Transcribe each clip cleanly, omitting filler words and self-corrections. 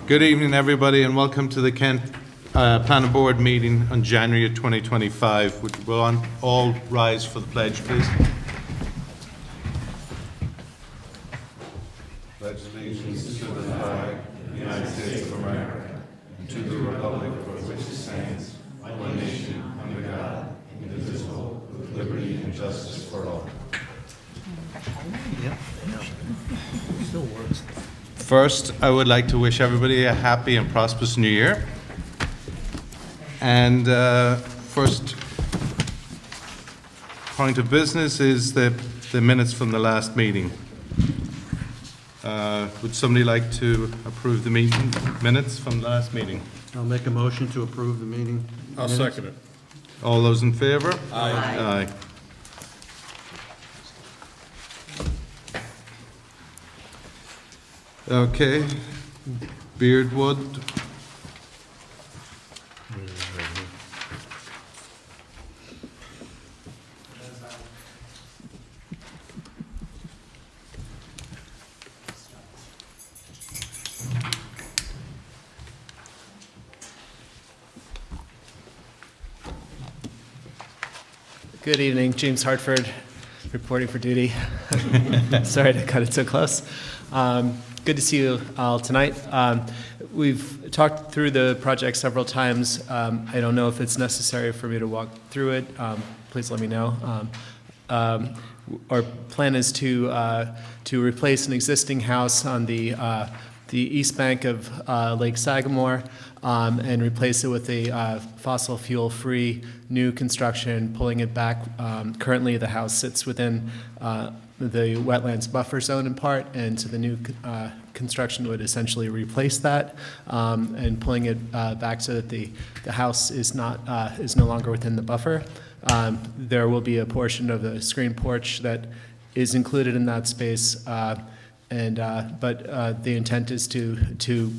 Good evening, everybody, and welcome to the Kent Planning Board meeting on January 2025. Would we all rise for the pledge, please? Pledge allegiance to the flag of the United States of America and to the republic for which it stands, one nation, under God, indivisible, with liberty and justice for all. Still works. First, I would like to wish everybody a happy and prosperous new year. And first point of business is the minutes from the last meeting. Would somebody like to approve the minutes from the last meeting? I'll make a motion to approve the meeting. I'll second it. All those in favor? Aye. Aye. Okay. Beardwood. Good evening, James Hartford, reporting for duty. Sorry to cut it so close. Good to see you all tonight. We've talked through the project several times. I don't know if it's necessary for me to walk through it. Please let me know. Our plan is to replace an existing house on the east bank of Lake Sagamore and replace it with a fossil fuel-free new construction, pulling it back. Currently, the house sits within the wetlands buffer zone in part, and so the new construction would essentially replace that and pulling it back so that the house is no longer within the buffer. There will be a portion of the screen porch that is included in that space, but the intent is to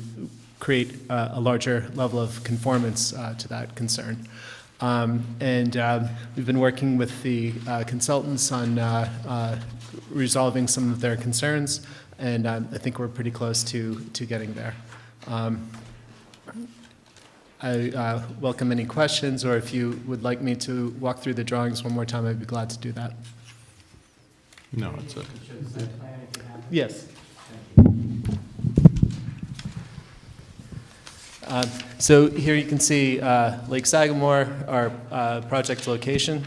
create a larger level of conformance to that concern. We've been working with the consultants on resolving some of their concerns, and I think we're pretty close to getting there. I welcome any questions, or if you would like me to walk through the drawings one more time, I'd be glad to do that. No, it's okay. Yes. So here you can see Lake Sagamore, our project location.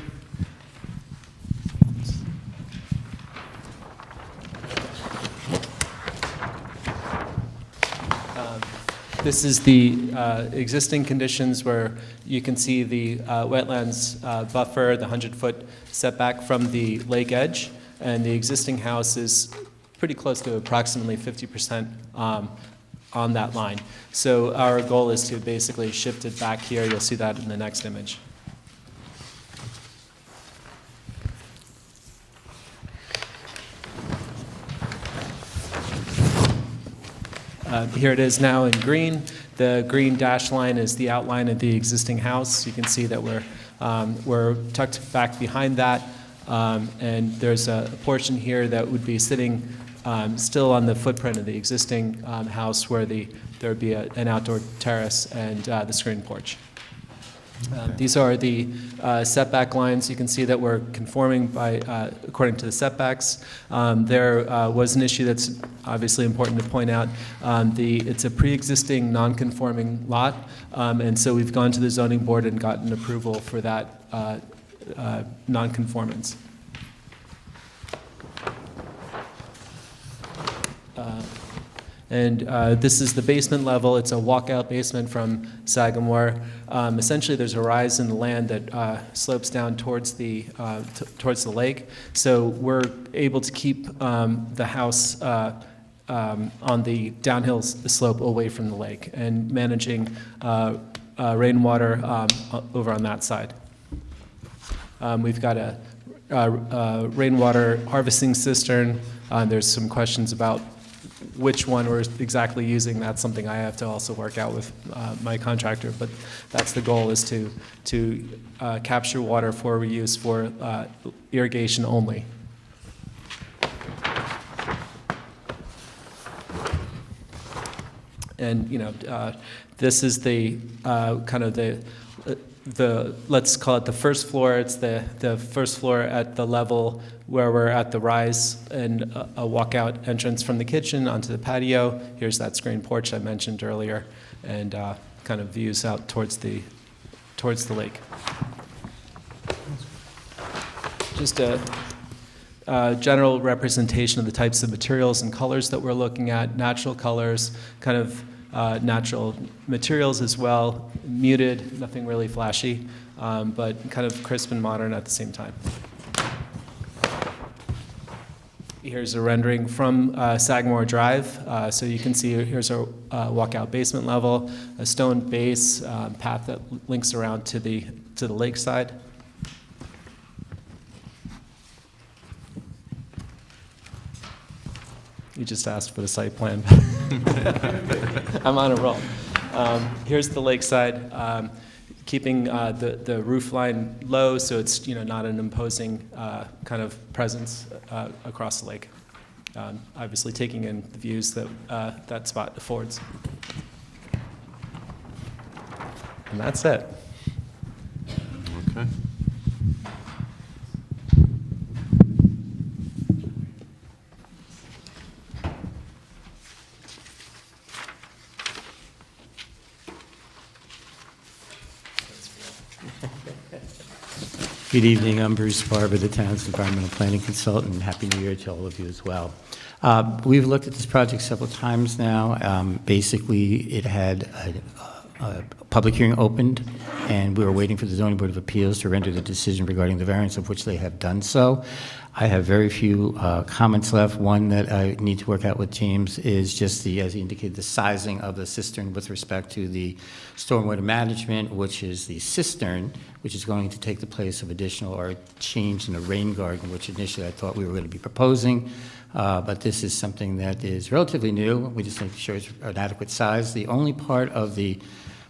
This is the existing conditions where you can see the wetlands buffer, the 100-foot setback from the lake edge, and the existing house is pretty close to approximately 50% on that line. So our goal is to basically shift it back here. You'll see that in the next image. Here it is now in green. The green dash line is the outline of the existing house. You can see that we're tucked back behind that, and there's a portion here that would be sitting still on the footprint of the existing house, where there would be an outdoor terrace and the screen porch. These are the setback lines. You can see that we're conforming according to the setbacks. There was an issue that's obviously important to point out. It's a pre-existing non-conforming lot, and so we've gone to the zoning board and gotten approval for that non-conformance. This is the basement level. It's a walkout basement from Sagamore. Essentially, there's a rise in the land that slopes down towards the lake. So we're able to keep the house on the downhill slope away from the lake and managing rainwater over on that side. We've got a rainwater harvesting cistern. There's some questions about which one we're exactly using. That's something I have to also work out with my contractor, but that's the goal, is to capture water for reuse for irrigation only. And, this is the kind of the let's call it the first floor. It's the first floor at the level where we're at the rise and a walkout entrance from the kitchen onto the patio. Here's that screen porch I mentioned earlier, and kind of views out towards the lake. Just a general representation of the types of materials and colors that we're looking at. Natural colors, kind of natural materials as well, muted, nothing really flashy, but kind of crisp and modern at the same time. Here's a rendering from Sagamore Drive. So you can see here's our walkout basement level, a stone base path that links around to the lakeside. You just asked for the site plan. I'm on a roll. Here's the lakeside, keeping the roof line low, so it's not an imposing kind of presence across the lake. Obviously, taking in the views that that spot affords. And that's it. Okay. Good evening. I'm Bruce Barber, the town's environmental planning consultant. Happy New Year to all of you as well. We've looked at this project several times now. Basically, it had a public hearing opened, and we were waiting for the Zoning Board of Appeals to render the decision regarding the variance, of which they have done so. I have very few comments left. One that I need to work out with James is just as he indicated, the sizing of the cistern with respect to the stormwater management, which is the cistern, which is going to take the place of additional or change in the rain garden, which initially I thought we were going to be proposing. But this is something that is relatively new. We just need to show it's an adequate size. The only part of the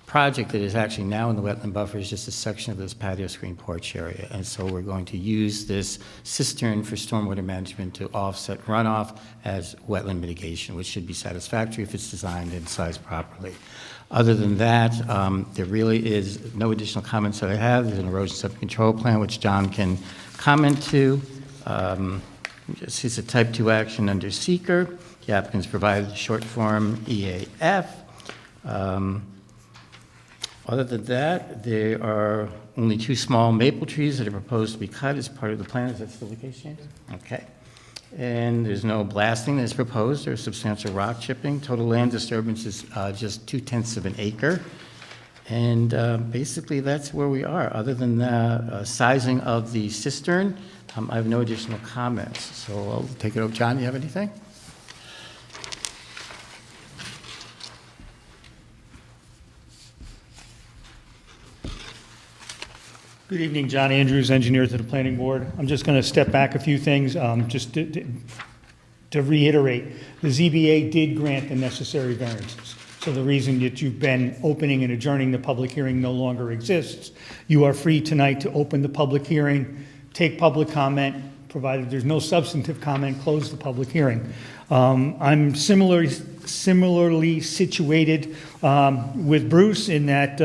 project that is actually now in the wetland buffer is just a section of this patio screen porch area. And so we're going to use this cistern for stormwater management to offset runoff as wetland mitigation, which should be satisfactory if it's designed and sized properly. Other than that, there really is no additional comments that I have. There's an erosion sediment control plan, which John can comment to. It's a type 2 action under seeker. The applicants provided short form EAF. Other than that, there are only 2 small maple trees that are proposed to be cut as part of the plan. Is that still the case, James? Okay. And there's no blasting that's proposed or substantial rock chipping. Total land disturbance is just 0.2 of an acre. And basically, that's where we are. Other than the sizing of the cistern, I have no additional comments. So I'll take it over. John, you have anything? Good evening, John Andrews, engineer to the Planning Board. I'm just going to step back a few things, just to reiterate. The ZBA did grant the necessary variances. So the reason that you've been opening and adjourning the public hearing no longer exists. You are free tonight to open the public hearing, take public comment, provided there's no substantive comment, close the public hearing. I'm similarly situated with Bruce in that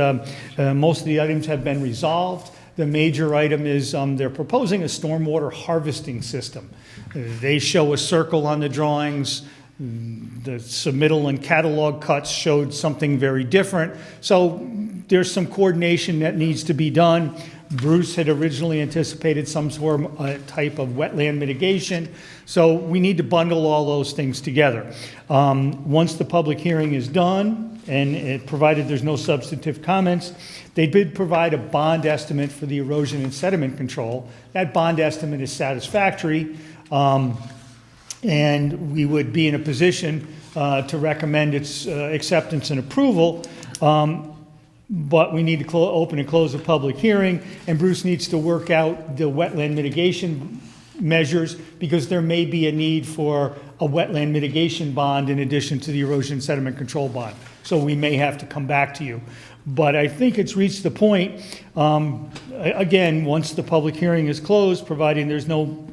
most of the items have been resolved. The major item is they're proposing a stormwater harvesting system. They show a circle on the drawings. The submittal and catalog cuts showed something very different. So there's some coordination that needs to be done. Bruce had originally anticipated some sort of type of wetland mitigation. So we need to bundle all those things together. Once the public hearing is done, and provided there's no substantive comments, they did provide a bond estimate for the erosion and sediment control. That bond estimate is satisfactory, and we would be in a position to recommend its acceptance and approval. But we need to open and close the public hearing, and Bruce needs to work out the wetland mitigation measures because there may be a need for a wetland mitigation bond in addition to the erosion sediment control bond. So we may have to come back to you. But I think it's reached the point, again, once the public hearing is closed, providing there's no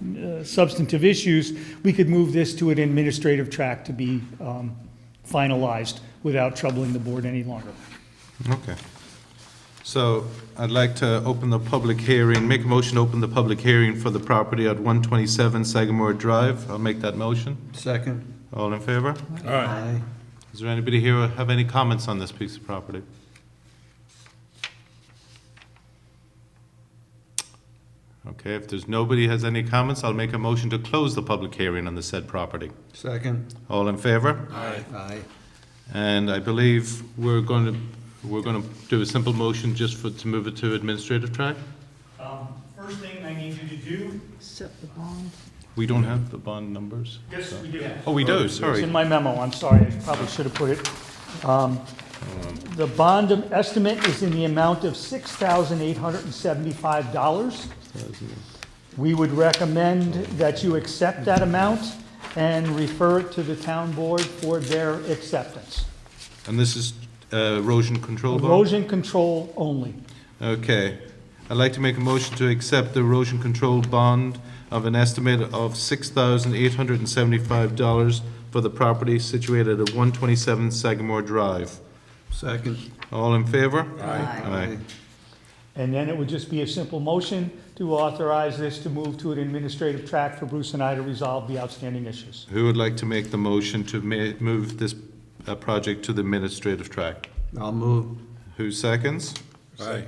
substantive issues, we could move this to an administrative track to be finalized without troubling the board any longer. Okay. So I'd like to open the public hearing, make a motion to open the public hearing for the property at 127 Sagamore Drive. I'll make that motion. Second. All in favor? Aye. Is there anybody here who have any comments on this piece of property? Okay, if there's nobody has any comments, I'll make a motion to close the public hearing on the said property. Second. All in favor? Aye. And I believe we're going to do a simple motion just to move it to administrative track? First thing I need you to do. Accept the bond. We don't have the bond numbers? Yes, we do. Oh, we do, It's sorry. in my memo, I'm sorry, I probably should have put it. The bond estimate is in the amount of $6,875. We would recommend that you accept that amount and refer it to the town board for their acceptance. And this is erosion control bond? Erosion control only. Okay. I'd like to make a motion to accept the erosion control bond of an estimate of $6,875 for the property situated at 127 Sagamore Drive. Second. All in favor? Aye. And then it would just be a simple motion to authorize this to move to an administrative track for Bruce and I to resolve the outstanding issues. Who would like to make the motion to move this project to the administrative track? I'll move. Who seconds? Aye.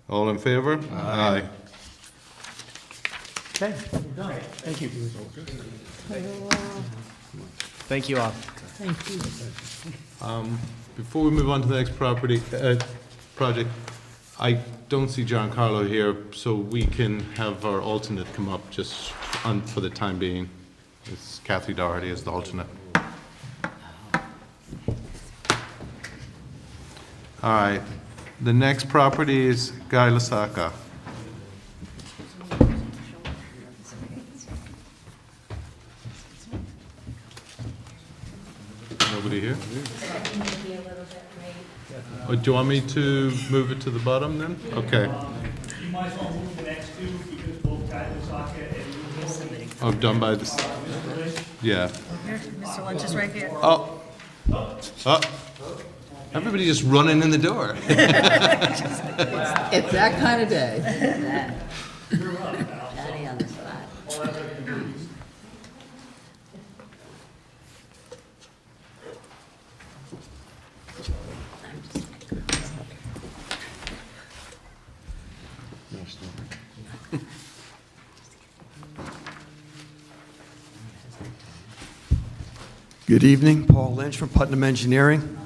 All in favor? Aye. Okay, we're done. Thank you. Thank you all. Thank you. Before we move on to the next project, I don't see Giancarlo here, so we can have our alternate come up just for the time being. It's Kathy Doherty as the alternate. All right, the next property is Guy Lasaka. Nobody here? Oh, do you want me to move it to the bottom then? Okay. You might as well move the next two because both Guy Lasaka and Oh, done by this, yeah. Here, Mr. Lynch is right here. Oh. Oh. Everybody just running in the door. It's that kind of day. Daddy on the spot. Good evening, Paul Lynch from Putnam Engineering.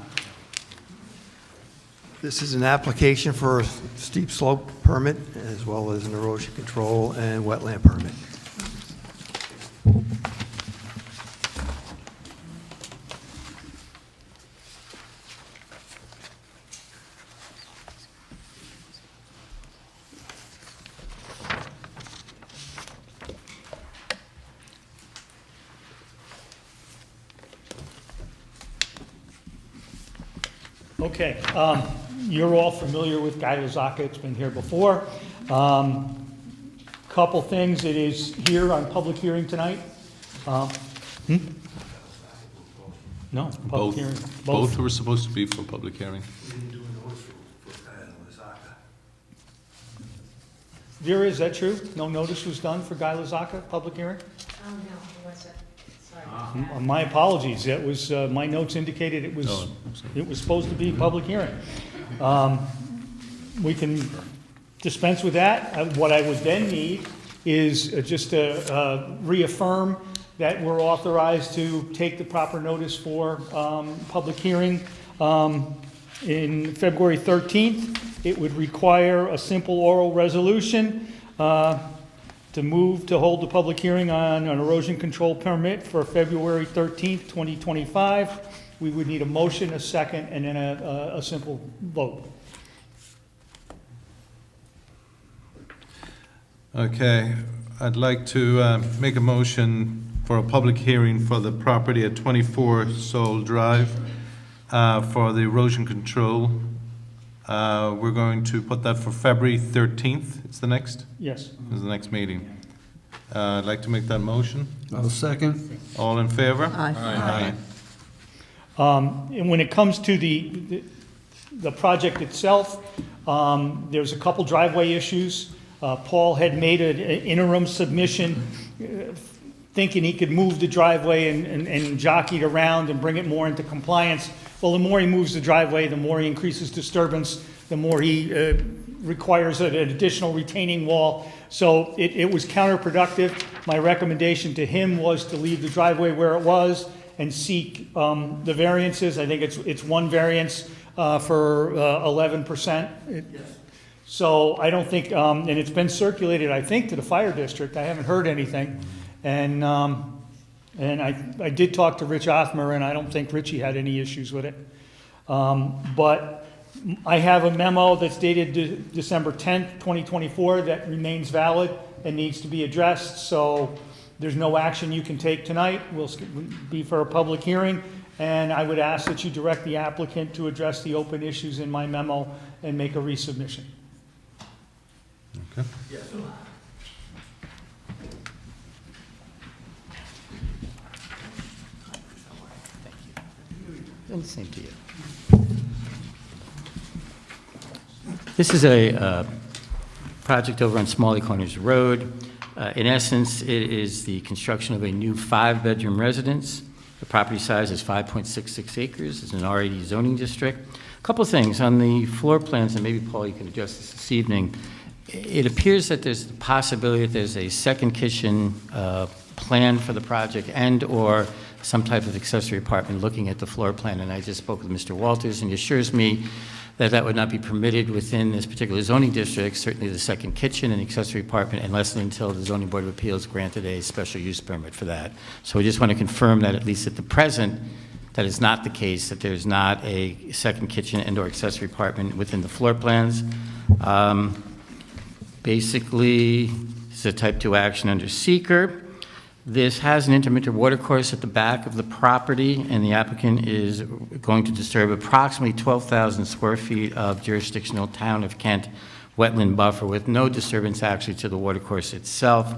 This is an application for a steep slope permit as well as an erosion control and wetland permit. Okay, you're all familiar with Guy Lasaka, it's been here before. Couple things, it is here on public hearing tonight. No, public Both, hearing. both were supposed to be for public hearing. Vera, is that true? No notice was done for Guy Lasaka, public hearing? Oh, no, it wasn't. Sorry. My apologies, that was, my notes indicated it was supposed to be public hearing. We can dispense with that. What I would then need is just to reaffirm that we're authorized to take the proper notice for public hearing in February 13th. It would require a simple oral resolution to move to hold the public hearing on an erosion control permit for February 13th, 2025. We would need a motion, a second, and then a simple vote. Okay, I'd like to make a motion for a public hearing for the property at 24 Soul Drive for the erosion control. We're going to put that for February 13th. It's the next? Yes. Is the next meeting. I'd like to make that motion. I'll second. All in favor? Aye. And when it comes to the project itself, there's a couple driveway issues. Paul had made an interim submission thinking he could move the driveway and jockey it around and bring it more into compliance. Well, the more he moves the driveway, the more he increases disturbance, the more he requires an additional retaining wall. So it was counterproductive. My recommendation to him was to leave the driveway where it was and seek the variances. I think it's one variance for 11%. So I don't think, and it's been circulated, I think, to the fire district. I haven't heard anything. And I did talk to Rich Othmer, and I don't think Richie had any issues with it. But I have a memo that's dated December 10th, 2024, that remains valid and needs to be addressed. So there's no action you can take tonight. We'll be for a public hearing. And I would ask that you direct the applicant to address the open issues in my memo and make a resubmission. Okay. And the same to you. This is a project over on Smalley Corners Road. In essence, it is the construction of a new 5-bedroom residence. The property size is 5.66 acres. It's an R80 zoning district. A couple of things. On the floor plans, and maybe, Paul, you can address this evening, it appears that there's the possibility that there's a second kitchen planned for the project and/or some type of accessory apartment looking at the floor plan. And I just spoke with Mr. Walters, and he assures me that that would not be permitted within this particular zoning district, certainly the second kitchen and accessory apartment, unless and until the Zoning Board of Appeals granted a special use permit for that. So we just want to confirm that, at least at the present, that is not the case, that there's not a second kitchen and/or accessory apartment within the floor plans. Basically, it's a type 2 action under seeker. This has an intermittent water course at the back of the property, and the applicant is going to disturb approximately 12,000 square feet of jurisdictional town of Kent wetland buffer with no disturbance actually to the water course itself.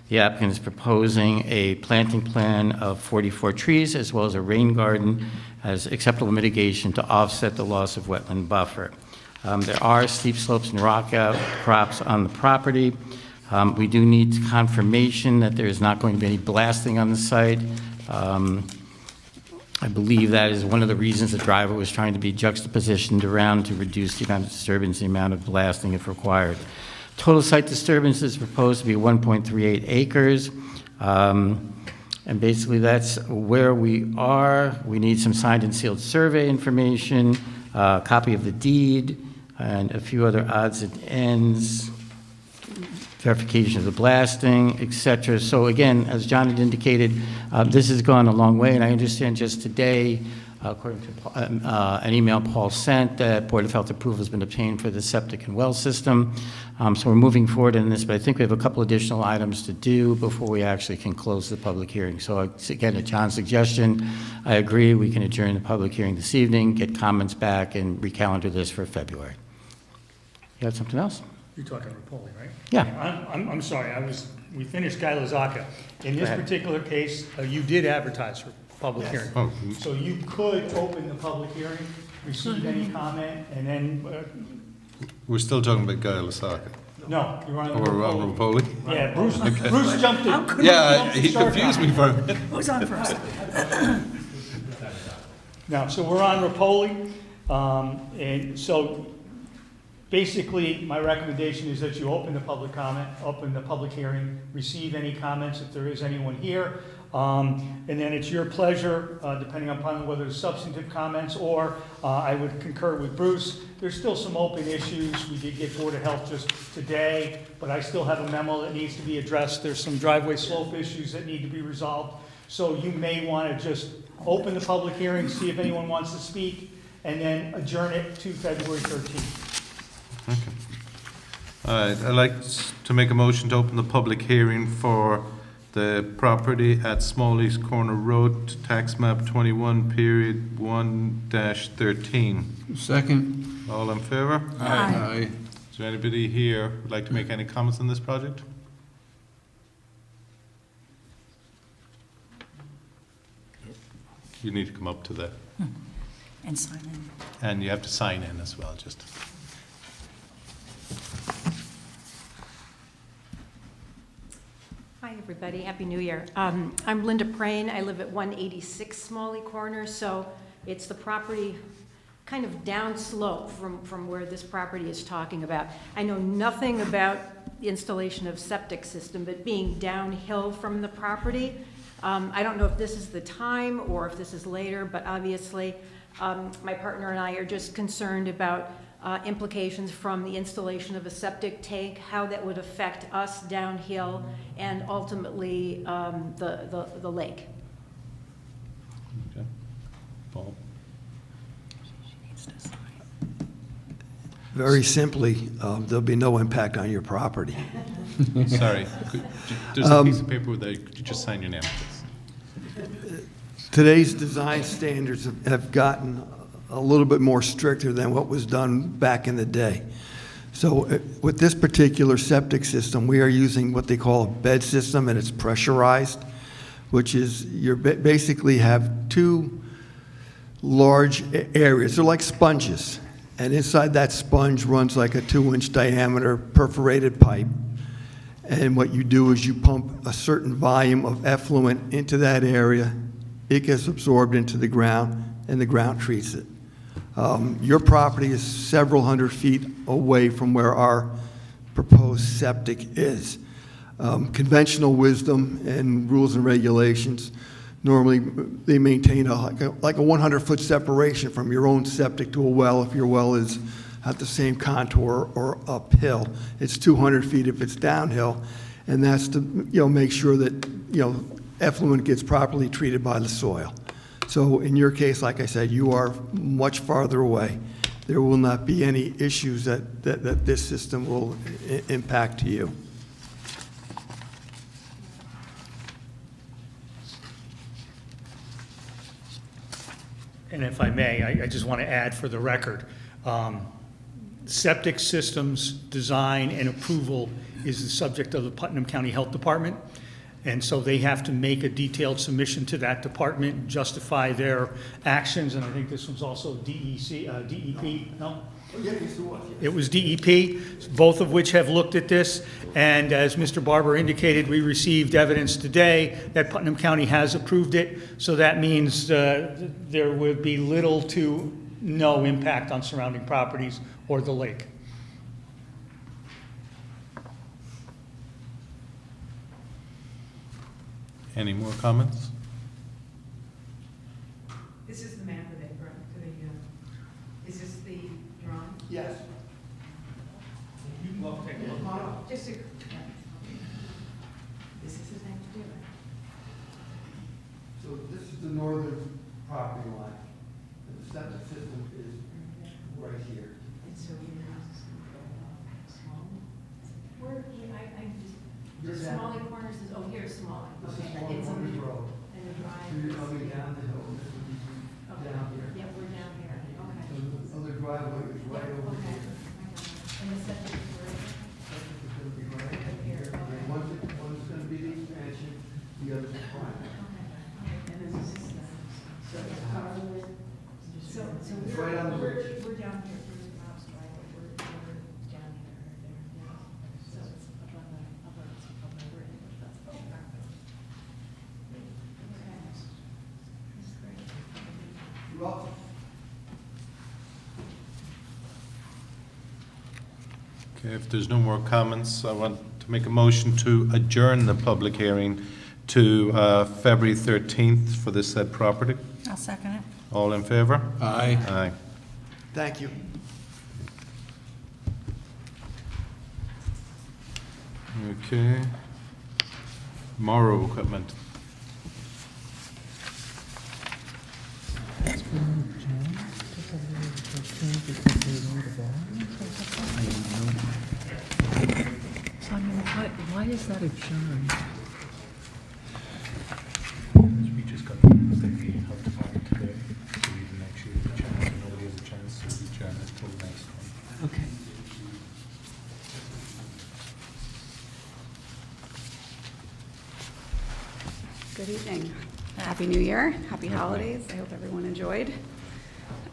The applicant is proposing a planting plan of 44 trees as well as a rain garden as acceptable mitigation to offset the loss of wetland buffer. There are steep slopes and rock outcrops on the property. We do need confirmation that there is not going to be any blasting on the site. I believe that is one of the reasons the driver was trying to be juxtapositioned around to reduce the amount of disturbance, the amount of blasting if required. Total site disturbance is proposed to be 1.38 acres. And basically that's where we are. We need some signed and sealed survey information, a copy of the deed, and a few other odds and ends, verification of the blasting, et cetera. So again, as John had indicated, this has gone a long way, and I understand just today, according to an email Paul sent, that Board of Health approval has been obtained for the septic and well system. So we're moving forward in this, but I think we have a couple additional items to do before we actually can close the public hearing. So again, at John's suggestion, I agree we can adjourn the public hearing this evening, get comments back, and recalendar this for February. You have something else? You're talking Rapoli, right? Yeah. I'm sorry, we finished Guy Lazaka. In this particular case, you did advertise for public hearing. Oh, So you could open the public hearing, receive any comment, and then, we're still talking about Guy Lasaka. no, you're on the Or Rapoli. Rapoli? Yeah, Bruce jumped in. Yeah, he confused me for a minute. Who's on first? No, so we're on Rapoli, and so basically, my recommendation is that you open the public comment, open the public hearing, receive any comments if there is anyone here, and then it's your pleasure, depending upon whether it's substantive comments or I would concur with Bruce. There's still some open issues. We did get Board of Health just today, but I still have a memo that needs to be addressed. There's some driveway slope issues that need to be resolved. So you may want to just open the public hearing, see if anyone wants to speak, and then adjourn it to February 13th. Okay. All right, I'd like to make a motion to open the public hearing for the property at Smalley's Corner Road, tax map 21, period 1-13. Second. All in favor? Aye. Is there anybody here who'd like to make any comments on this project? You need to come up to that. And sign in. And you have to sign in as well, just. Hi, everybody. Happy New Year. I'm Linda Prain. I live at 186 Smalley Corner, so it's the property kind of downslope from where this property is talking about. I know nothing about the installation of septic system, but being downhill from the property, I don't know if this is the time or if this is later, but obviously my partner and I are just concerned about implications from the installation of a septic tank, how that would affect us downhill, and ultimately the lake. Okay. Paul? Very simply, there'll be no impact on your property. Sorry. There's a piece of paper there. Could you just sign your name, please? Today's design standards have gotten a little bit more stricter than what was done back in the day. So with this particular septic system, we are using what they call a bed system, and it's pressurized, which is you basically have two large areas. They're like sponges. And inside that sponge runs like a 2-inch diameter perforated pipe. And what you do is you pump a certain volume of effluent into that area. It gets absorbed into the ground, and the ground treats it. Your property is several hundred feet away from where our proposed septic is. Conventional wisdom and rules and regulations, normally they maintain like a 100-foot separation from your own septic to a well if your well is at the same contour or uphill. It's 200 feet if it's downhill, and that's to make sure that effluent gets properly treated by the soil. So in your case, like I said, you are much farther away. There will not be any issues that this system will impact to you. And if I may, I just want to add for the record, septic systems design and approval is the subject of the Putnam County Health Department. And so they have to make a detailed submission to that department, justify their actions, and I think this was also DEP, no? It was DEP, both of which have looked at this, and as Mr. Barber indicated, we received evidence today that Putnam County has approved it, so that means there would be little to no impact on surrounding properties or the lake. Any more comments? This is the map of it, right? Is this the drawing? Yes. You can go take a look. Just a, this is the thing to do it. So this is the northern property line, and the septic system is right here. And so your house is small? Where, You're just, down. Smalley Corners is, oh, here's Smalley. This is Okay, Smalley it's Corners Road. And the drive. So you're coming down the hill, this would be Okay. down here. Yeah, we're down here, So okay. the other driveway is right over Okay. here. And the septic is where? Septic is gonna be right here. And one's gonna be the expansion, the other's the primary. And then this is the, so it's probably, so It's right on the ridge. we're down here, Bruce Mouse Drive, we're down here, there, yeah. So it's up on the, ridge. Okay. That's great. You're welcome. Okay, if there's no more comments, I want to make a motion to adjourn the public hearing to February 13th for this said property. I'll second it. All in favor? Aye. Aye. Thank you. Okay. Morrow Equipment. So I mean, why is that adjourned? We just got the health department today, so we can make sure the chance, nobody has a chance to adjourn it till the next one. Okay. Good evening. Happy New Year. Happy holidays. I hope everyone enjoyed.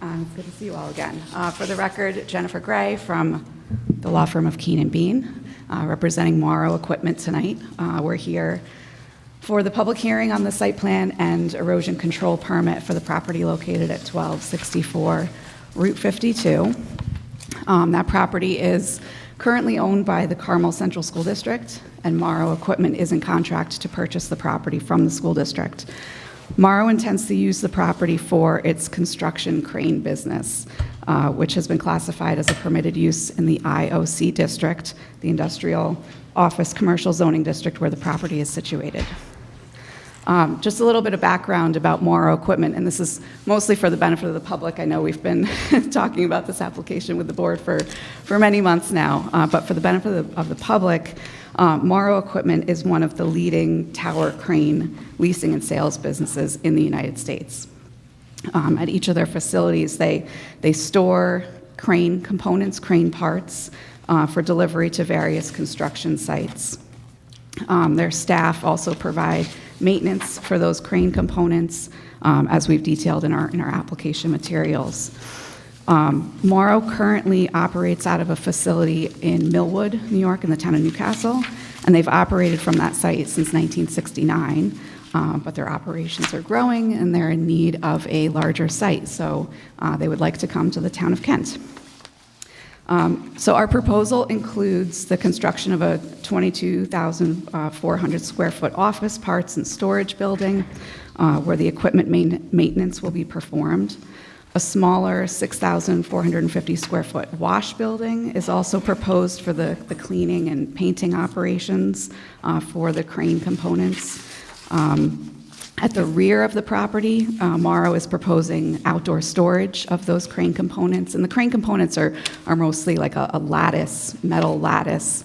It's good to see you all again. For the record, Jennifer Gray from the law firm of Keene and Bean, representing Morrow Equipment tonight. We're here for the public hearing on the site plan and erosion control permit for the property located at 1264 Route 52. That property is currently owned by the Carmel Central School District, and Morrow Equipment is in contract to purchase the property from the school district. Morrow intends to use the property for its construction crane business, which has been classified as a permitted use in the IOC district, the Industrial Office Commercial Zoning District, where the property is situated. Just a little bit of background about Morrow Equipment, and this is mostly for the benefit of the public. I know we've been talking about this application with the board for many months now, but for the benefit of the public, Morrow Equipment is one of the leading tower crane leasing and sales businesses in the United States. At each of their facilities, they store crane components, crane parts, for delivery to various construction sites. Their staff also provide maintenance for those crane components, as we've detailed in our application materials. Morrow currently operates out of a facility in Millwood, New York, in the town of Newcastle, and they've operated from that site since 1969, but their operations are growing and they're in need of a larger site, so they would like to come to the town of Kent. So our proposal includes the construction of a 22,400 square foot office, parts, and storage building where the equipment maintenance will be performed. A smaller 6,450 square foot wash building is also proposed for the cleaning and painting operations for the crane components. At the rear of the property, Morrow is proposing outdoor storage of those crane components. And the crane components are mostly like a lattice, metal lattice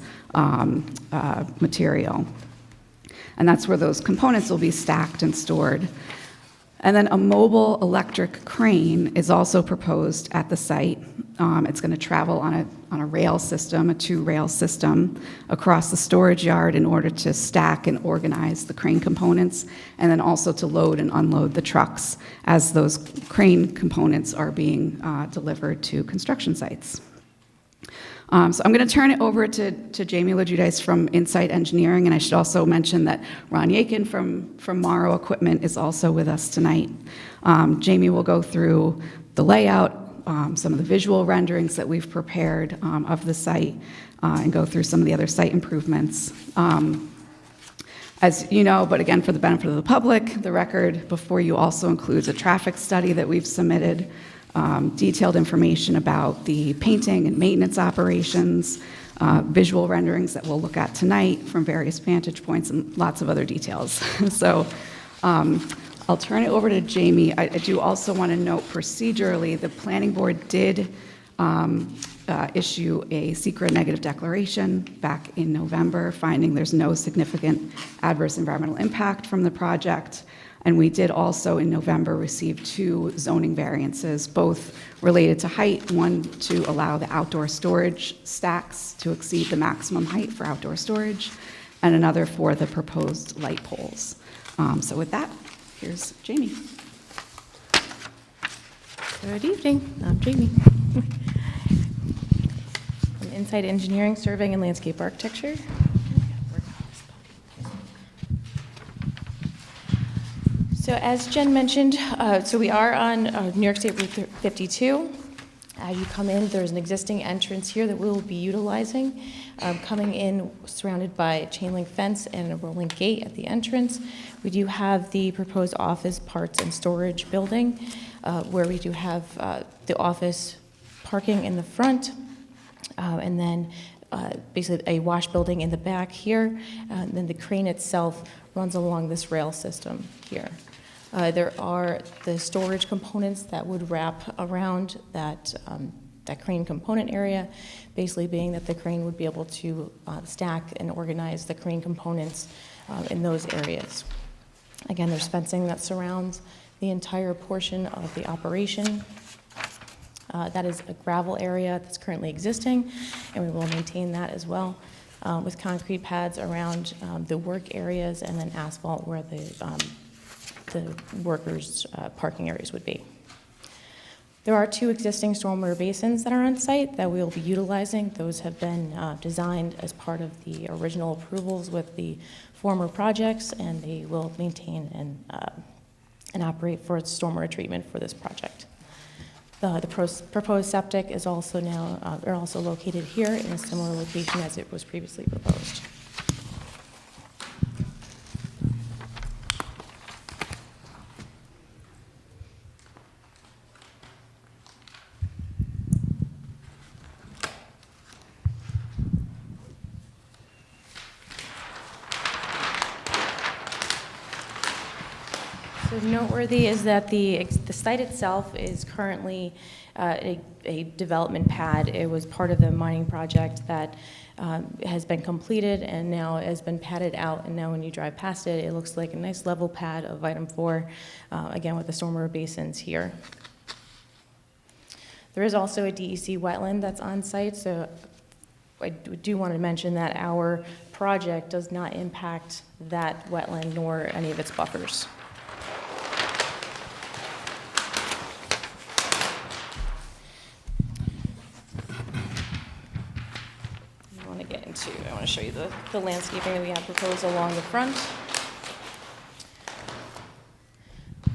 material. And that's where those components will be stacked and stored. And then a mobile electric crane is also proposed at the site. It's going to travel on a rail system, a 2-rail system, across the storage yard in order to stack and organize the crane components, and then also to load and unload the trucks as those crane components are being delivered to construction sites. So I'm going to turn it over to Jamie LaGiudice from Insight Engineering, and I should also mention that Ron Yakin from Morrow Equipment is also with us tonight. Jamie will go through the layout, some of the visual renderings that we've prepared of the site, and go through some of the other site improvements. As you know, but again, for the benefit of the public, the record before you also includes a traffic study that we've submitted, detailed information about the painting and maintenance operations, visual renderings that we'll look at tonight from various vantage points, and lots of other details. So I'll turn it over to Jamie. I do also want to note procedurally, the planning board did issue a secret negative declaration back in November, finding there's no significant adverse environmental impact from the project. And we did also in November receive 2 zoning variances, both related to height, one to allow the outdoor storage stacks to exceed the maximum height for outdoor storage, and another for the proposed light poles. So with that, here's Jamie. Good evening, I'm Jamie. From Insight Engineering, Surveying and Landscape Architecture. So as Jen mentioned, so we are on New York State Route 52. As you come in, there's an existing entrance here that we'll be utilizing. Coming in, surrounded by a chain link fence and a rolling gate at the entrance. We do have the proposed office parts and storage building, where we do have the office parking in the front, and then basically a wash building in the back here. And then the crane itself runs along this rail system here. There are the storage components that would wrap around that crane component area, basically being that the crane would be able to stack and organize the crane components in those areas. Again, there's fencing that surrounds the entire portion of the operation. That is a gravel area that's currently existing, and we will maintain that as well, with concrete pads around the work areas and then asphalt where the workers' parking areas would be. There are 2 existing stormwater basins that are on site that we will be utilizing. Those have been designed as part of the original approvals with the former projects, and they will maintain and operate for stormwater treatment for this project. The proposed septic is also now are also located here in a similar location as it was previously proposed. So noteworthy is that the site itself is currently a development pad. It was part of the mining project that has been completed and now has been padded out. And now when you drive past it, it looks like a nice level pad of item 4, again with the stormwater basins here. There is also a DEC wetland that's on site, so I do want to mention that our project does not impact that wetland nor any of its buffers. I want to show you the landscaping that we have proposed along the front.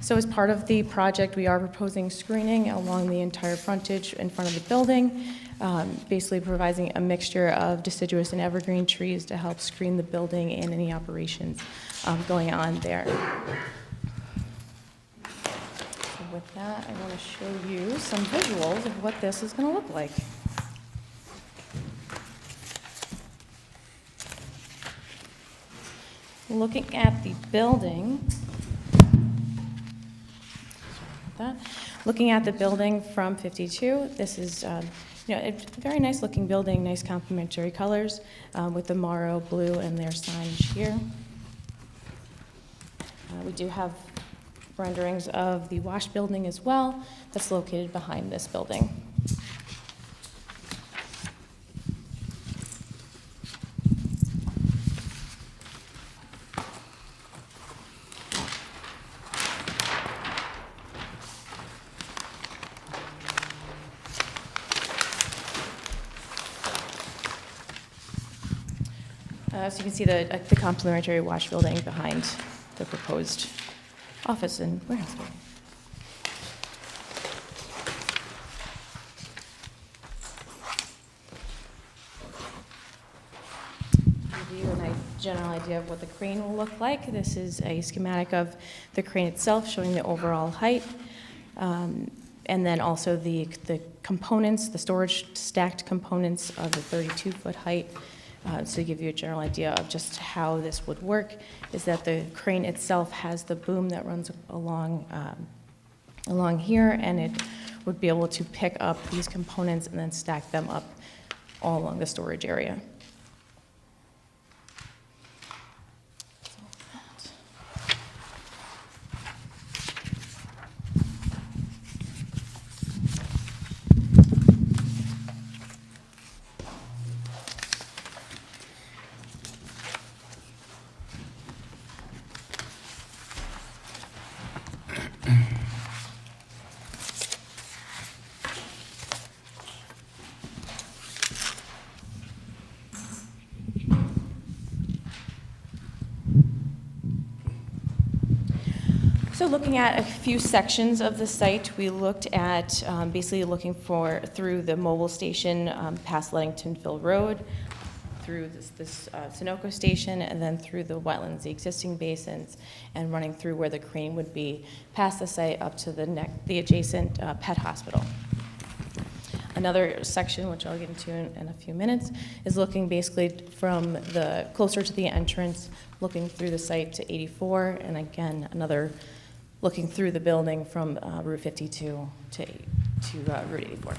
So as part of the project, we are proposing screening along the entire frontage in front of the building, basically providing a mixture of deciduous and evergreen trees to help screen the building and any operations going on there. So with that, I want to show you some visuals of what this is going to look like. Looking at the building, looking at the building from 52, this is a very nice looking building, nice complementary colors with the Morrow blue and their signage here. We do have renderings of the wash building as well that's located behind this building. So you can see the complementary wash building behind the proposed office and warehouse building. Give you a nice general idea of what the crane will look like. This is a schematic of the crane itself showing the overall height. And then also the components, the storage stacked components of the 32-foot height. So to give you a general idea of just how this would work, is that the crane itself has the boom that runs along here, and it would be able to pick up these components and then stack them up all along the storage area. So looking at a few sections of the site, we looked at basically looking through the mobile station past Ludingtonville Road, through this Sunoco station, and then through the wetlands, the existing basins, and running through where the crane would be past the site up to the adjacent pet hospital. Another section, which I'll get into in a few minutes, is looking basically from closer to the entrance, looking through the site to 84, and again, another looking through the building from Route 52 to Route 84,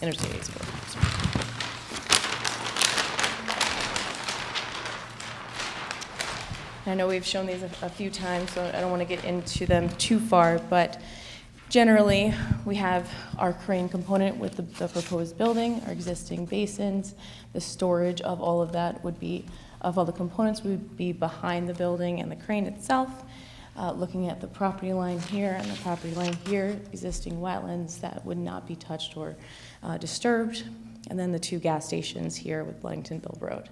Interstate 84. I know we've shown these a few times, so I don't want to get into them too far, but generally, we have our crane component with the proposed building, our existing basins, the storage of all of that of all the components would be behind the building and the crane itself. Looking at the property line here and the property line here, existing wetlands that would not be touched or disturbed, and then the two gas stations here with Ludingtonville Road.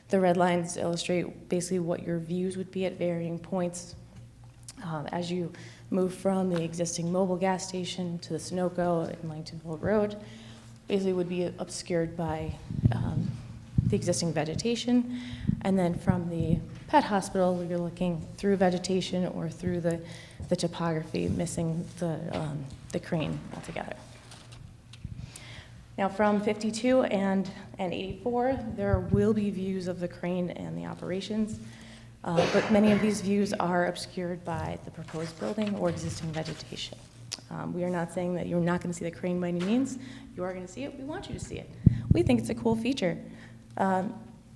The red lines illustrate basically what your views would be at varying points as you move from the existing mobile gas station to the Sunoco and Ludingtonville Road. Basically would be obscured by the existing vegetation. And then from the pet hospital, you're looking through vegetation or through the topography, missing the crane altogether. Now from 52 and 84, there will be views of the crane and the operations, but many of these views are obscured by the proposed building or existing vegetation. We are not saying that you're not going to see the crane by any means. You are going to see it. We want you to see it. We think it's a cool feature.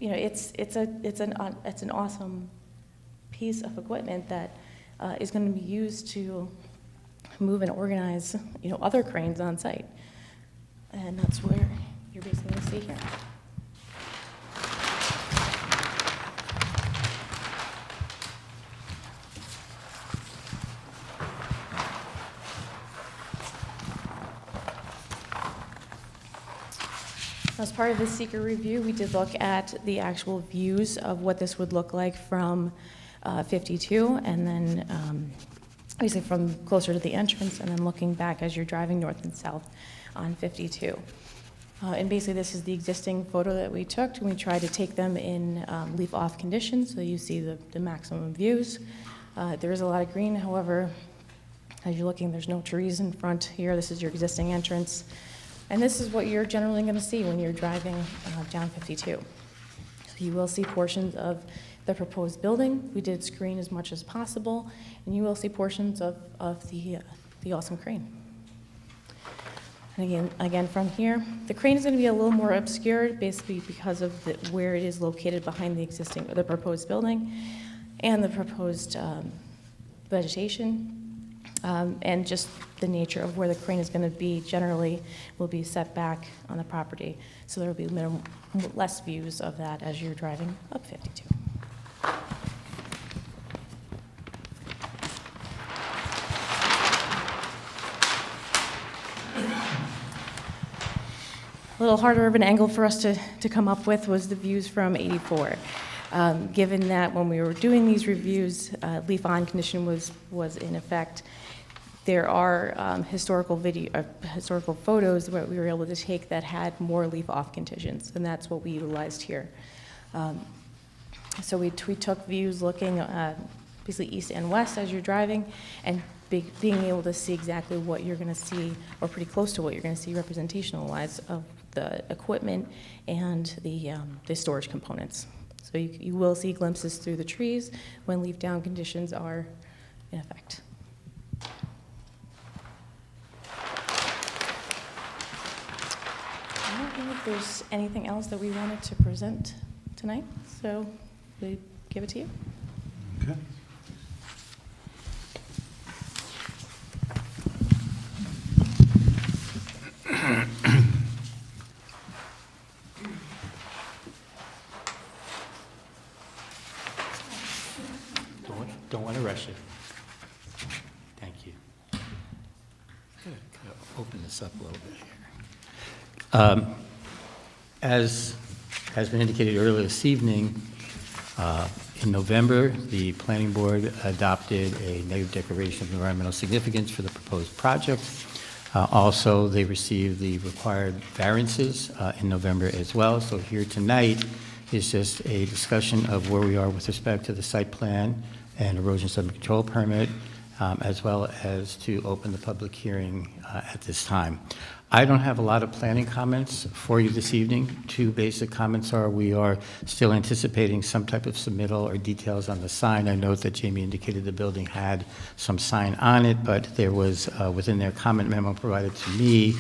You know, it's an awesome piece of equipment that is going to be used to move and organize, you know, other cranes on site. And that's where you're basically going to see here. As part of the seeker review, we did look at the actual views of what this would look like from 52, and then basically from closer to the entrance, and then looking back as you're driving north and south on 52. And basically this is the existing photo that we took, and we tried to take them in leaf-off condition, so you see the maximum views. There is a lot of green, however, as you're looking, there's no trees in front here. This is your existing entrance. And this is what you're generally going to see when you're driving down 52. So you will see portions of the proposed building. We did screen as much as possible, and you will see portions of the awesome crane. And again, from here, the crane is going to be a little more obscured, basically because of where it is located behind the proposed building, and the proposed vegetation. And just the nature of where the crane is going to be generally will be set back on the property. So there will be less views of that as you're driving up 52. A little harder of an angle for us to come up with was the views from 84. Given that when we were doing these reviews, leaf-on condition was in effect, there are historical photos that we were able to take that had more leaf-off conditions, and that's what we utilized here. So we took views looking basically east and west as you're driving, and being able to see exactly what you're going to see, or pretty close to what you're going to see representational-wise of the equipment and the storage components. So you will see glimpses through the trees when leaf-down conditions are in effect. I don't know if there's anything else that we wanted to present tonight, so we give it to you. Okay. Don't want to rush it. Thank you. Open this up a little bit here. As has been indicated earlier this evening, in November, the Planning Board adopted a negative declaration of environmental significance for the proposed project. Also, they received the required variances in November as well. So here tonight is just a discussion of where we are with respect to the site plan and erosion sediment control permit, as well as to open the public hearing at this time. I don't have a lot of planning comments for you this evening. Two basic comments are we are still anticipating some type of submittal or details on the sign. I note that Jamie indicated the building had some sign on it, but there was, within their comment memo provided to me,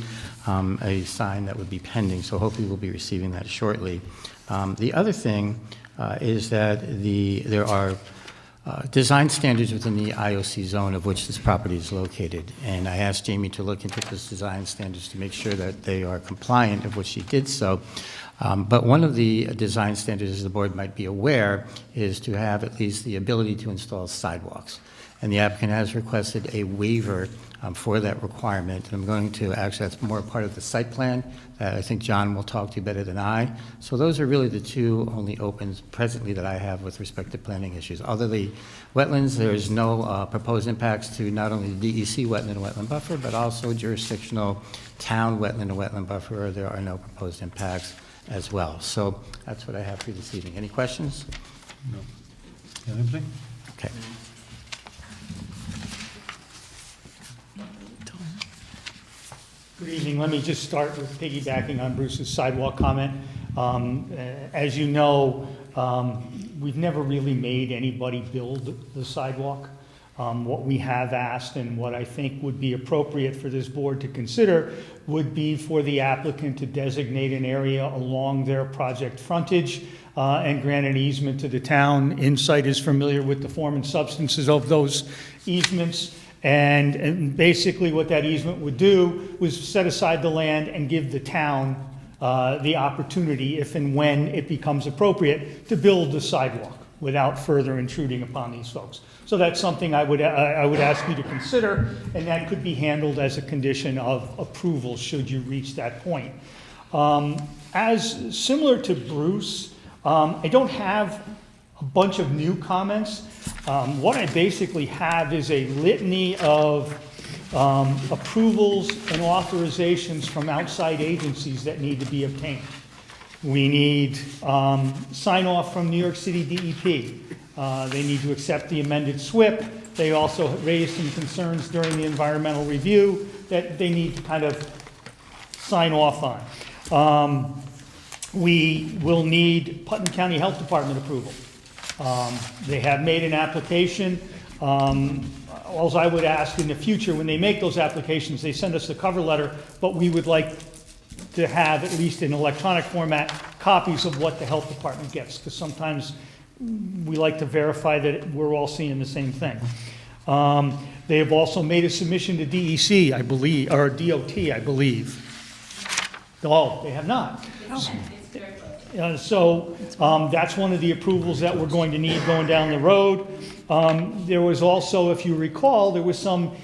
a sign that would be pending, so hopefully we'll be receiving that shortly. The other thing is that there are design standards within the IOC zone of which this property is located. And I asked Jamie to look into those design standards to make sure that they are compliant, of which she did so. But one of the design standards, as the board might be aware, is to have at least the ability to install sidewalks. and the applicant has requested a waiver for that requirement. And I'm going to, actually, that's more part of the site plan. I think John will talk to you better than I. So those are really the two only opens presently that I have with respect to planning issues. Other than the wetlands, there's no proposed impacts to not only the DEC wetland and wetland buffer, but also jurisdictional town wetland and wetland buffer. There are no proposed impacts as well. So that's what I have for you this evening. Any questions? No. Anything? Okay. Good evening. Let me just start with piggybacking on Bruce's sidewalk comment. As you know, we've never really made anybody build the sidewalk. What we have asked and what I think would be appropriate for this board to consider would be for the applicant to designate an area along their project frontage and grant an easement to the town. Insight is familiar with the form and substances of those easements. And basically what that easement would do was set aside the land and give the town the opportunity, if and when it becomes appropriate, to build the sidewalk without further intruding upon these folks. So that's something I would ask you to consider, and that could be handled as a condition of approval should you reach that point. As similar to Bruce, I don't have a bunch of new comments. What I basically have is a litany of approvals and authorizations from outside agencies that need to be obtained. We need sign off from New York City DEP. They need to accept the amended SWIP. They also raised some concerns during the environmental review that they need to kind of sign off on. We will need Putnam County Health Department approval. They have made an application. All I would ask in the future, when they make those applications, they send us the cover letter, but we would like to have, at least in electronic format, copies of what the health department gets, because sometimes we like to verify that we're all seeing the same thing. They have also made a submission to DEC, I believe, or DOT, I believe. Oh, they have not. So that's one of the approvals that we're going to need going down the road. There was also, if you recall, there was some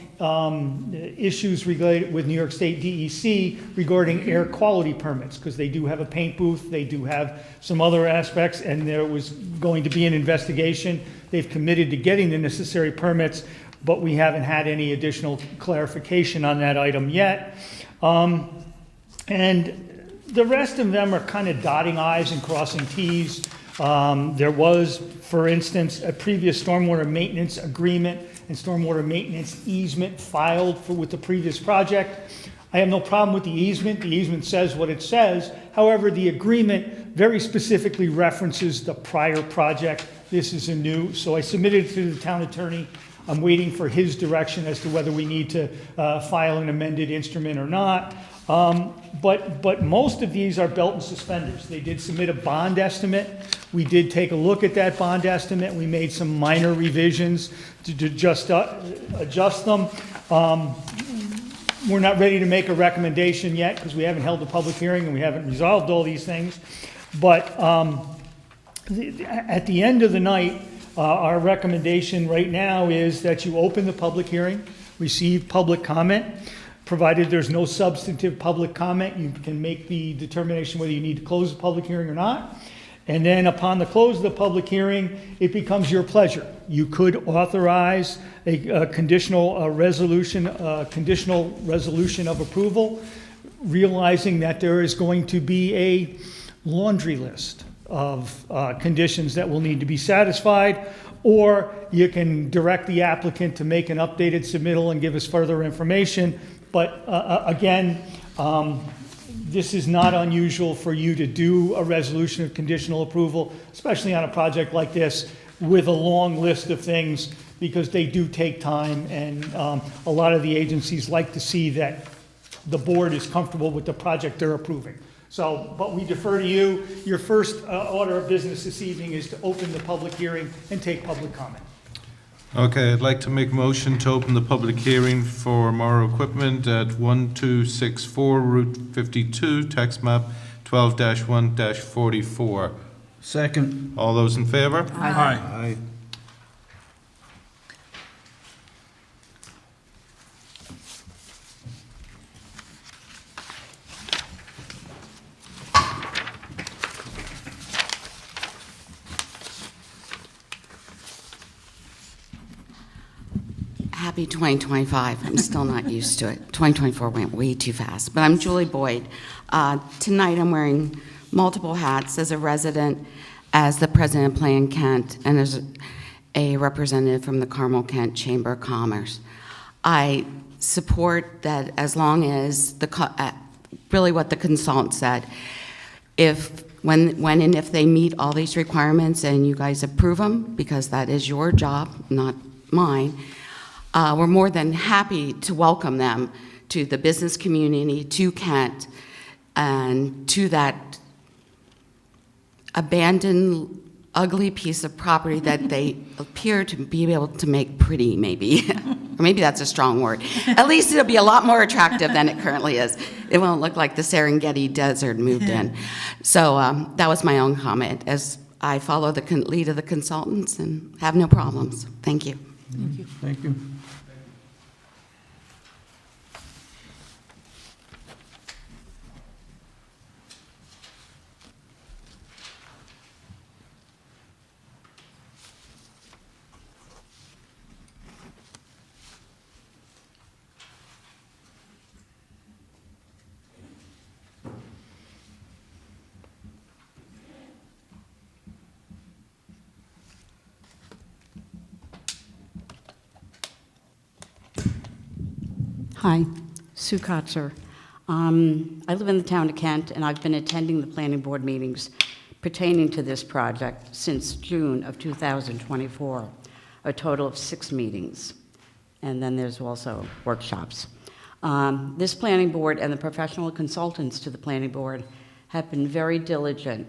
issues related with New York State DEC regarding air quality permits, because they do have a paint booth, they do have some other aspects, and there was going to be an investigation. They've committed to getting the necessary permits, but we haven't had any additional clarification on that item yet. And the rest of them are kind of dotting I's and crossing T's. There was, for instance, a previous stormwater maintenance agreement and stormwater maintenance easement filed with the previous project. I have no problem with the easement. The easement says what it says. However, the agreement very specifically references the prior project. This is a new, so I submitted it to the town attorney. I'm waiting for his direction as to whether we need to file an amended instrument or not. But most of these are belt and suspenders. They did submit a bond estimate. We did take a look at that bond estimate. We made some minor revisions to just adjust them. We're not ready to make a recommendation yet because we haven't held a public hearing and we haven't resolved all these things. But at the end of the night, our recommendation right now is that you open the public hearing, receive public comment. Provided there's no substantive public comment, you can make the determination whether you need to close the public hearing or not. And then upon the close of the public hearing, it becomes your pleasure. You could authorize a conditional resolution of approval, realizing that there is going to be a laundry list of conditions that will need to be satisfied, or you can direct the applicant to make an updated submittal and give us further information. But again, this is not unusual for you to do a resolution of conditional approval, especially on a project like this with a long list of things, because they do take time, and a lot of the agencies like to see that the board is comfortable with the project they're approving. So, but we defer to you. Your first order of business this evening is to open the public hearing and take public comment. Okay, I'd like to make a motion to open the public hearing for Morrow Equipment at 1264 Route 52, tax map 12-1-44. Second. All those in favor? Aye. happy 2025. I'm still not used to it. 2024 went way too fast. But I'm Julie Boyd. Tonight I'm wearing multiple hats as a resident, as the president of Plan Kent, and as a representative from the Carmel Kent Chamber of Commerce. I support that as long as really what the consultant said. When and if they meet all these requirements and you guys approve them, because that is your job, not mine, we're more than happy to welcome them to the business community, to Kent, and to that abandoned, ugly piece of property that they appear to be able to make pretty, maybe. Or maybe that's a strong word. At least it'll be a lot more attractive than it currently is. It won't look like the Serengeti Desert moved in. So that was my own comment, as I follow the lead of the consultants and have no problems. Thank you. Thank you. Thank you. Hi, Sue Kotzer. I live in the town of Kent, and I've been attending the planning board meetings pertaining to this project since June of 2024, a total of 6 meetings. And then there's also workshops. This planning board and the professional consultants to the planning board have been very diligent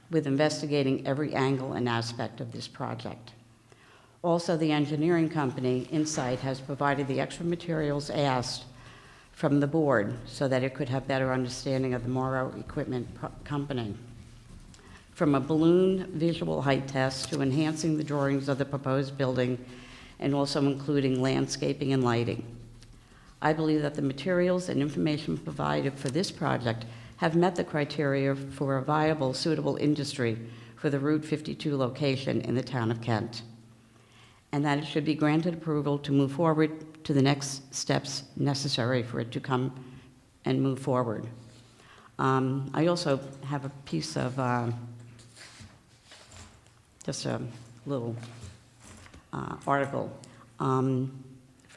with investigating every angle and aspect of this project. Also, the engineering company, Insight, has provided the extra materials asked from the board so that it could have better understanding of the Morrow Equipment Company. From a balloon visual height test to enhancing the drawings of the proposed building and also including landscaping and lighting. I believe that the materials and information provided for this project have met the criteria for a viable, suitable industry for the Route 52 location in the town of Kent, and that it should be granted approval to move forward to the next steps necessary for it to come and move forward. I also have a piece of, just a little article from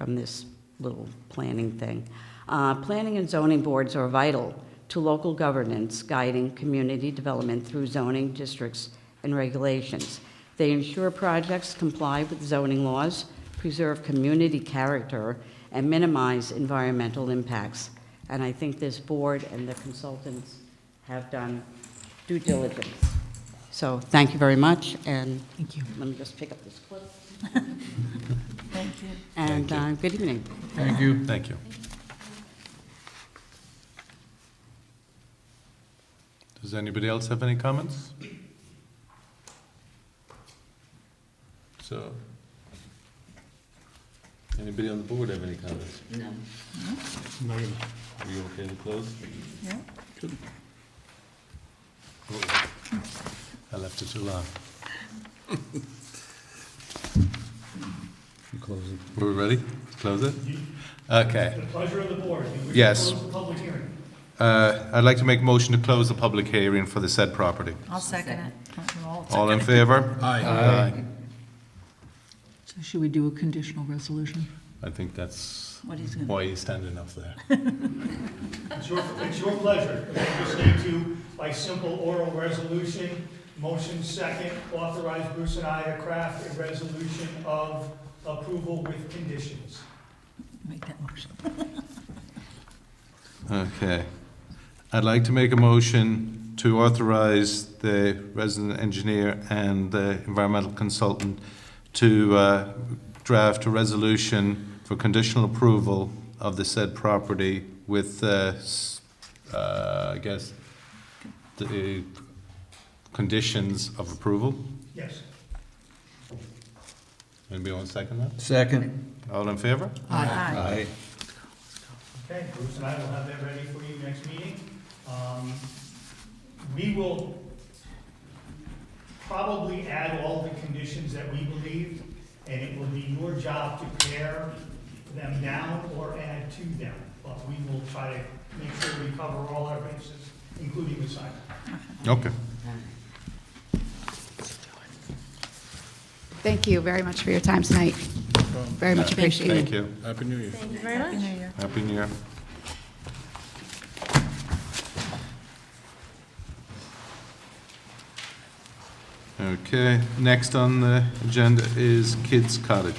this little planning thing. Planning and zoning boards are vital to local governance, guiding community development through zoning districts and regulations. They ensure projects comply with zoning laws, preserve community character, and minimize environmental impacts. And I think this board and the consultants have done due diligence. So thank you very much, and Thank you. let me just pick up this clip. Thank you. And Thank good evening. Thank you. Thank you. Does anybody else have any comments? So, anybody on the board have any comments? No. Are you okay to close? Yeah. Oh, I left it too long. You close it. We're ready? Close it? Okay. The pleasure of the board. You wish Yes. to close the public hearing. I'd like to make a motion to close the public hearing for the said property. I'll second it. All in favor? Aye. So should we do a conditional resolution? I think that's What he's gonna- why he's standing up there. It's your pleasure. You just need to, by simple oral resolution, motion second, authorize Bruce and I to craft a resolution of approval with conditions. Make that motion. Okay. I'd like to make a motion to authorize the resident engineer and the environmental consultant to draft a resolution for conditional approval of the said property with, I guess, the conditions of approval. Yes. Anybody want to second that? Second. All in favor? Aye. Okay, Bruce and I will have that ready for you next meeting. We will probably add all the conditions that we believe and it will be your job to pare them down or add to them. But we will try to make sure we cover all our bases, including the sidewalk. Okay. Thank you very much for your time tonight. Very much appreciated. Thank you. Happy New Year. Thank you very much. Happy New Year. Okay, next on the agenda is Kids Cottage.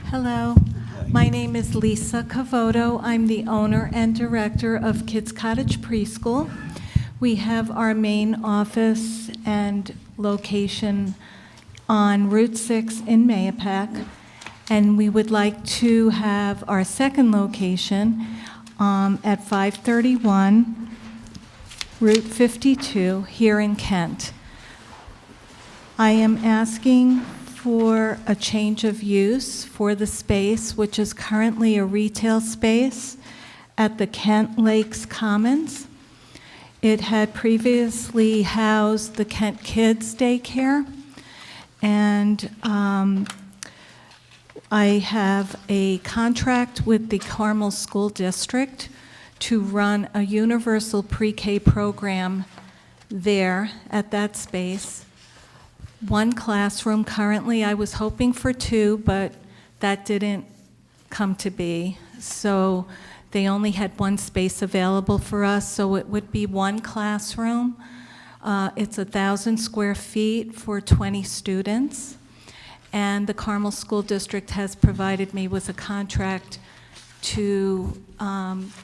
Hello, my name is Lisa Cavoto. I'm the owner and director of Kids Cottage Preschool. We have our main office and location on Route 6 in Mayapack, and we would like to have our second location at 531 Route 52 here in Kent. I am asking for a change of use for the space, which is currently a retail space at the Kent Lakes Commons. It had previously housed the Kent Kids Daycare, and I have a contract with the Carmel School District to run a universal pre-K program there at that space. One classroom currently. I was hoping for two, but that didn't come to be. So they only had one space available for us, so it would be one classroom. It's 1,000 square feet for 20 students. And the Carmel School District has provided me with a contract to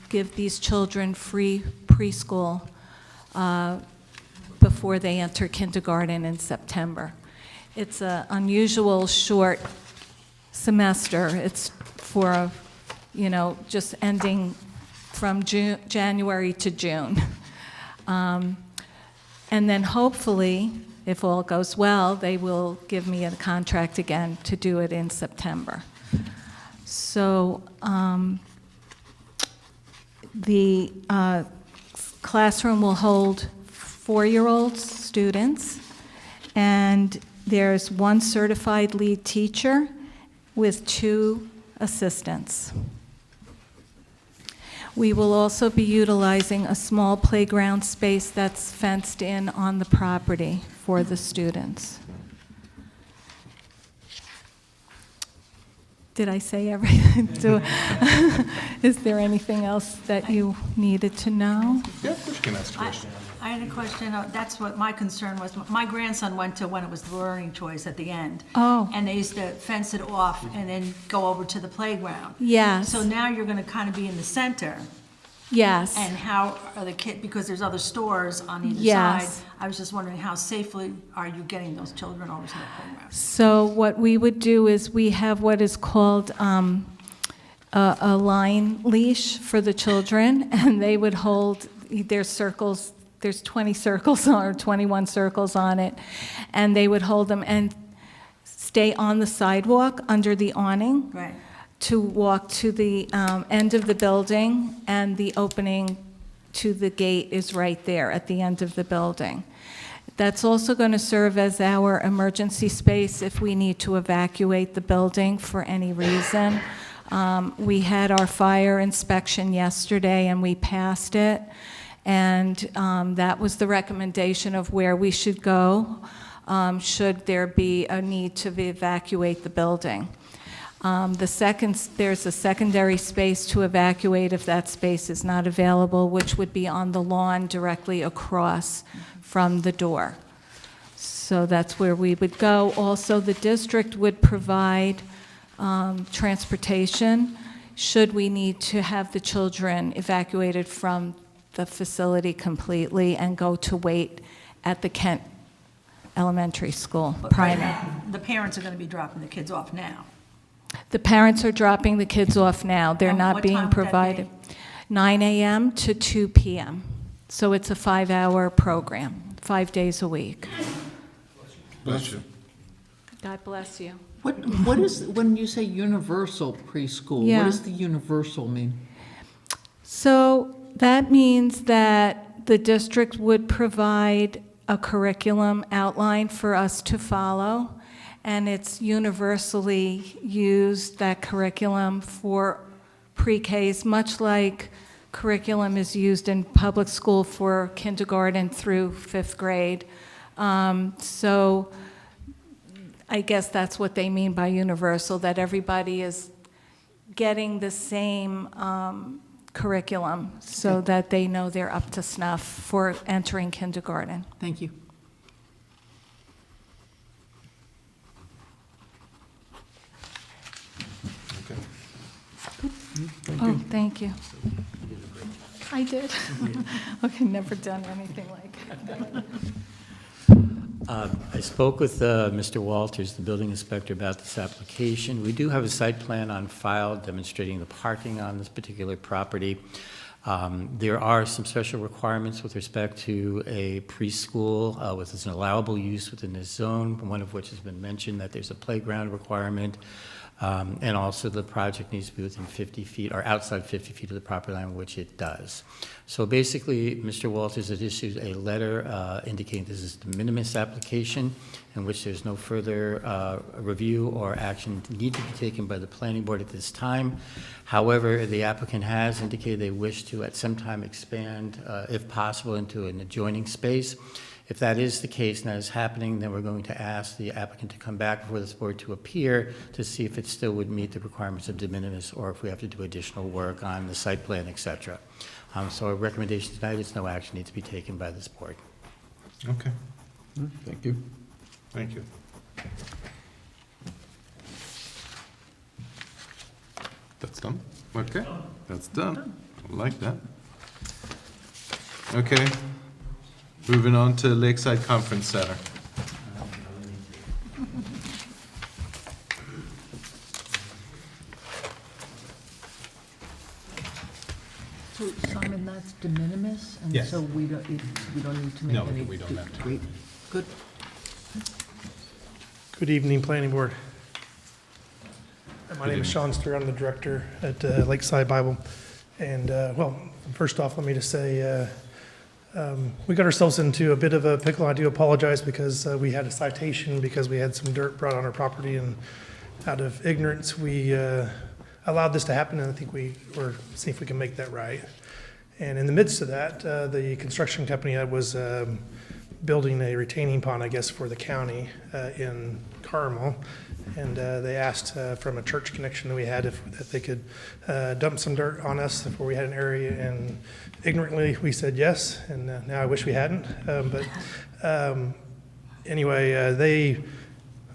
give these children free preschool before they enter kindergarten in September. It's an unusual short semester. It's for, just ending from January to June. And then hopefully, if all goes well, they will give me a contract again to do it in September. So the classroom will hold 4-year-old students, and there's one certified lead teacher with 2 assistants. We will also be utilizing a small playground space that's fenced in on the property for the students. Did I say everything? Is there anything else that you needed to know? Yeah, of course you can ask a question. I had a question. That's what my concern was. My grandson went to when it was the learning choice at the end. Oh. And they used to fence it off and then go over to the playground. Yes. So now you're going to kind of be in the center. Yes. And how are the kids, because there's other stores on either Yes. side. I was just wondering how safely are you getting those children over to the playground? So what we would do is we have what is called a line leash for the children, and they would hold their circles. There's 20 circles or 21 circles on it, and they would hold them and stay on the sidewalk under the awning. Right. To walk to the end of the building, and the opening to the gate is right there at the end of the building. That's also going to serve as our emergency space if we need to evacuate the building for any reason. We had our fire inspection yesterday, and we passed it, and that was the recommendation of where we should go should there be a need to evacuate the building. There's a secondary space to evacuate if that space is not available, which would be on the lawn directly across from the door. So that's where we would go. Also, the district would provide transportation should we need to have the children evacuated from the facility completely and go to wait at the Kent Elementary School. But right now, the parents are going to be dropping the kids off now. The parents are dropping the kids off now. They're And not what being time would that provided. 9 a.m. to 2 p.m. So it's a 5-hour program, 5 days a week. Bless you. God bless you. What is, when you say universal preschool, Yeah. what does the universal mean? So that means that the district would provide a curriculum outline for us to follow, and it's universally used, that curriculum, for pre-Ks, much like curriculum is used in public school for kindergarten through 5th grade. So I guess that's what they mean by universal, that everybody is getting the same curriculum so that they know they're up to snuff for entering kindergarten. Thank you. Oh, thank you. I did. Okay, never done anything like that. I spoke with Mr. Walters, the building inspector, about this application. We do have a site plan on file demonstrating the parking on this particular property. There are some special requirements with respect to a preschool with an allowable use within this zone, one of which has been mentioned, that there's a playground requirement, and also the project needs to be within 50 feet or outside 50 feet of the property line, which it does. So basically, Mr. Walters has issued a letter indicating this is a de minimis application in which there's no further review or action need to be taken by the planning board at this time. However, the applicant has indicated they wish to at some time expand, if possible, into an adjoining space. If that is the case and that is happening, then we're going to ask the applicant to come back before this board to appear to see if it still would meet the requirements of de minimis or if we have to do additional work on the site plan, et cetera. So our recommendation tonight is no action needs to be taken by this board. Okay. Thank you. Thank you. That's done? Okay, that's done. I like that. Okay, moving on to Lakeside Conference Center. So Simon, that's de minimis? And Yes. so we don't need to make No, any. we don't have to. Great, good. Good evening, Planning Board. My name is Sean Steer. I'm the director at Lakeside Bible. And, well, first off, let me just say, we got ourselves into a bit of a pickle. I do apologize because we had a citation because we had some dirt brought on our property, and out of ignorance, we allowed this to happen, and I think we're seeing if we can make that right. And in the midst of that, the construction company that was building a retaining pond, I guess, for the county in Carmel. And they asked from a church connection that we had if they could dump some dirt on us before we had an area. And ignorantly, we said yes. And now I wish we hadn't. Anyway,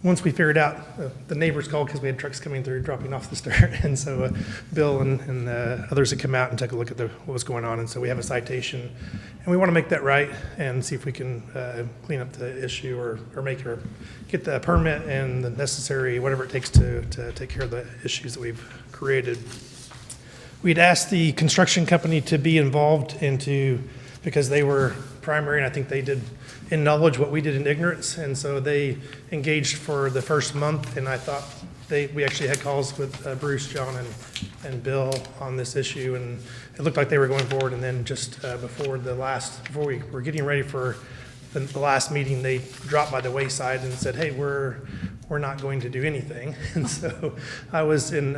once we figured out, the neighbors called because we had trucks coming through dropping off the dirt. And so Bill and others had come out and took a look at what was going on. And so we have a citation. And we want to make that right and see if we can clean up the issue or get the permit and the necessary, whatever it takes to take care of the issues that we've created. We'd asked the construction company to be involved because they were primary, and I think they did in knowledge what we did in ignorance. And so they engaged for the first month, and I thought we actually had calls with Bruce, John, and Bill on this issue, and it looked like they were going forward. And then just before we were getting ready for the last meeting, they dropped by the wayside and said, hey, we're not going to do anything. And so I was in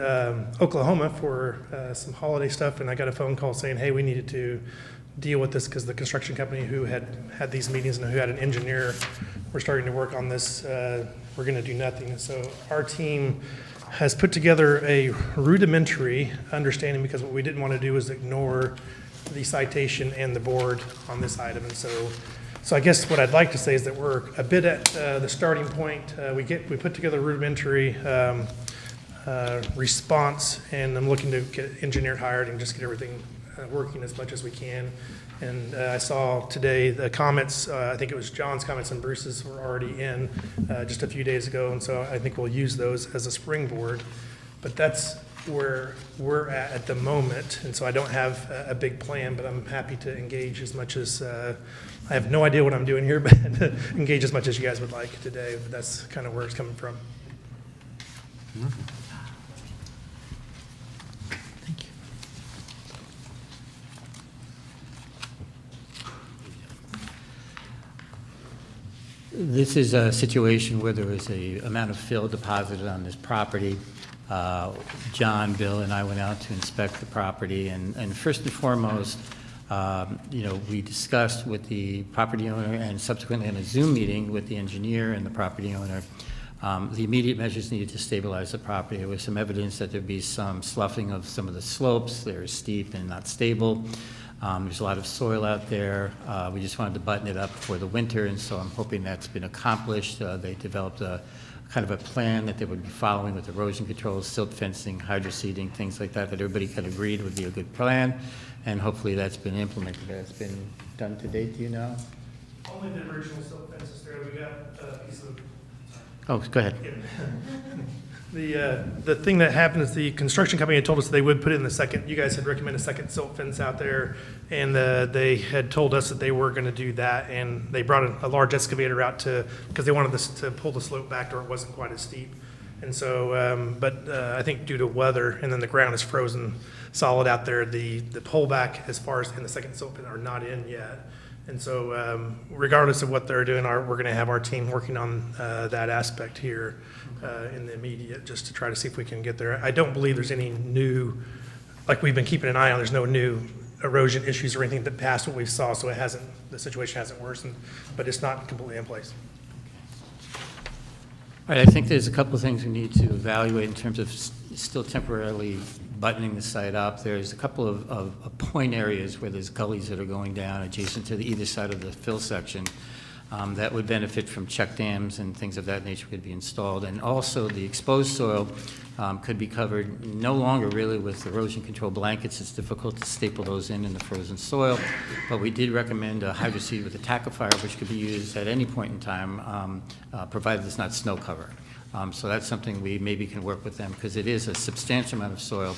Oklahoma for some holiday stuff, and I got a phone call saying, hey, we needed to deal with this because the construction company who had these meetings and who had an engineer were starting to work on this. We're going to do nothing. And so our team has put together a rudimentary understanding, because what we didn't want to do is ignore the citation and the board on this item. And so I guess what I'd like to say is that we're a bit at the starting point. We put together a rudimentary response, and I'm looking to get an engineer hired and just get everything working as much as we can. And I saw today the comments, I think it was John's comments and Bruce's were already in just a few days ago, and so I think we'll use those as a springboard. But that's where we're at the moment, and so I don't have a big plan, but I'm happy to engage as much as, I have no idea what I'm doing here, but engage as much as you guys would like today, but that's kind of where it's coming from. This is a situation where there was a amount of fill deposited on this property. John, Bill, and I went out to inspect the property, and first and foremost, we discussed with the property owner and subsequently in a Zoom meeting with the engineer and the property owner, the immediate measures needed to stabilize the property. There was some evidence that there'd be some sloughing of some of the slopes. They're steep and not stable. There's a lot of soil out there. We just wanted to button it up for the winter, and so I'm hoping that's been accomplished. They developed a kind of a plan that they would be following with erosion control, silt fencing, hydroseeding, things like that everybody kind of agreed would be a good plan, and hopefully that's been implemented. That's been done to date, do you know? Only the original silt fences there. We got a piece of. Oh, go ahead. The thing that happened is the construction company had told us they would put in the second, you guys had recommended a second silt fence out there, and they had told us that they were going to do that, and they brought a large excavator out because they wanted this to pull the slope back to where it wasn't quite as steep. And so, but I think due to weather, and then the ground is frozen solid out there, the pullback as far as in the second silt fence are not in yet. And so regardless of what they're doing, we're going to have our team working on that aspect here in the immediate, just to try to see if we can get there. I don't believe there's any new, like we've been keeping an eye on, there's no new erosion issues or anything that passed what we saw, so the situation hasn't worsened, but it's not completely in place. All right, I think there's a couple of things we need to evaluate in terms of still temporarily buttoning the site up. There's a couple of point areas where there's gullies that are going down adjacent to either side of the fill section that would benefit from check dams and things of that nature could be installed. And also the exposed soil could be covered no longer really with erosion control blankets. It's difficult to staple those in the frozen soil, but we did recommend a hydroseed with a tackifier, which could be used at any point in time, provided it's not snow cover. So that's something we maybe can work with them, because it is a substantial amount of soil.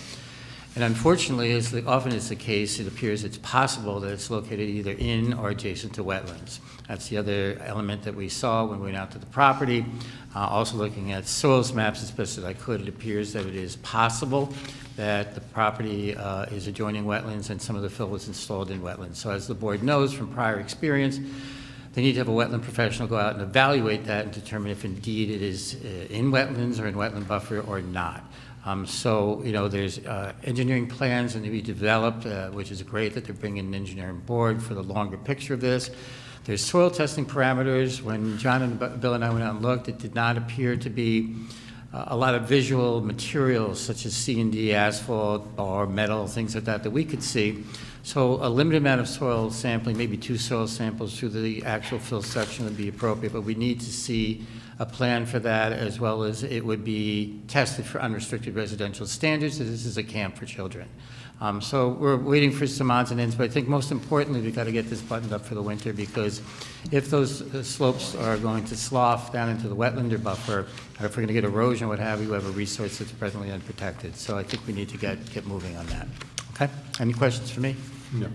And unfortunately, as often is the case, it appears it's possible that it's located either in or adjacent to wetlands. That's the other element that we saw when we went out to the property. Also looking at soils maps as best as I could, it appears that it is possible that the property is adjoining wetlands and some of the fill was installed in wetlands. So as the board knows from prior experience, they need to have a wetland professional go out and evaluate that and determine if indeed it is in wetlands or in wetland buffer or not. So, there's engineering plans that need to be developed, which is great that they're bringing an engineering board for the longer picture of this. There's soil testing parameters. When John and Bill and I went out and looked, it did not appear to be a lot of visual materials such as C&D, asphalt, or metal, things like that we could see. So a limited amount of soil sampling, maybe 2 soil samples through the actual fill section would be appropriate, but we need to see a plan for that, as well as it would be tested for unrestricted residential standards, as this is a camp for children. So we're waiting for some odds and ends, but I think most importantly, we've got to get this buttoned up for the winter, because if those slopes are going to slough down into the wetland or buffer, or if we're going to get erosion, what have you, we have a resource that's presently unprotected. So I think we need to get moving on that. Okay? Any questions for me? No.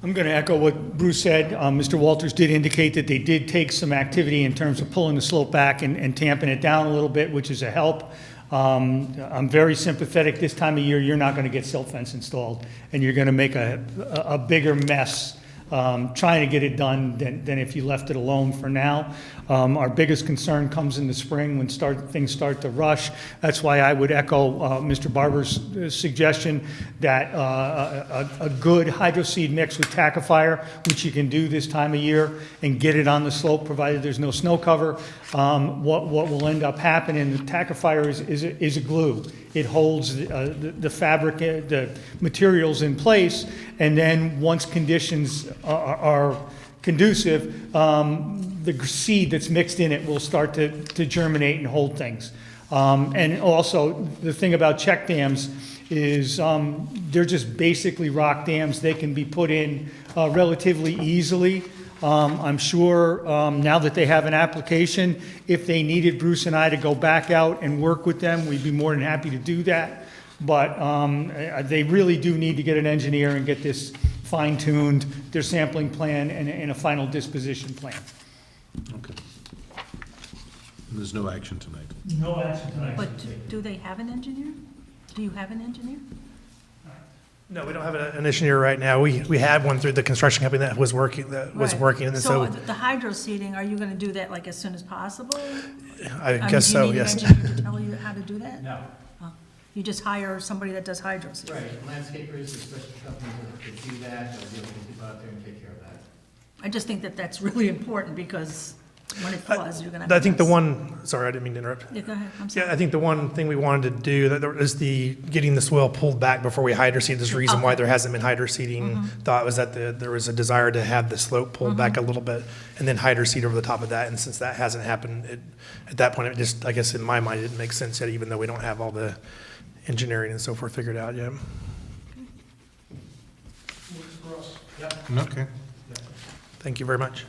I'm going to echo what Bruce said. Mr. Walters did indicate that they did take some activity in terms of pulling the slope back and tamping it down a little bit, which is a help. I'm very sympathetic. This time of year, you're not going to get silt fence installed, and you're going to make a bigger mess trying to get it done than if you left it alone for now. Our biggest concern comes in the spring when things start to rush. That's why I would echo Mr. Barber's suggestion that a good hydroseed mix with tackifier, which you can do this time of year, and get it on the slope provided there's no snow cover. What will end up happening, the tackifier is a glue. It holds the fabric, the materials in place, and then once conditions are conducive, the seed that's mixed in it will start to germinate and hold things. And also, the thing about check dams is they're just basically rock dams. They can be put in relatively easily. I'm sure now that they have an application, if they needed Bruce and I to go back out and work with them, we'd be more than happy to do that. But they really do need to get an engineer and get this fine-tuned, their sampling plan and a final disposition plan. Okay. There's no action tonight. No action tonight. But do they have an engineer? Do you have an engineer? No, we don't have an engineer right now. We had one through the construction company that was working, Right. and So so the hydro seeding, are you going to do that like as soon as possible? I guess so, yes. Do you need an engineer to tell you how to do that? No. Oh, you just hire somebody that does hydro seeding? Right, landscapers, especially companies that can do that, they'll be able to go out there and take care of that. I just think that that's really important because when it floods, you're going to have. I think the mess. one, sorry, I didn't mean to interrupt. Yeah, go ahead, I'm sorry. Yeah, I think the one thing we wanted to do is getting the soil pulled back before we hydro seed. There's a reason why Okay. there hasn't been hydro seeding. Thought was that there was a desire to have the slope pulled back a little bit and then hydro seed over the top of that. And since that hasn't happened, at that point, it just, I guess in my mind, it didn't make sense yet, even though we don't have all the engineering and so forth figured out yet. Okay. Thank you very much.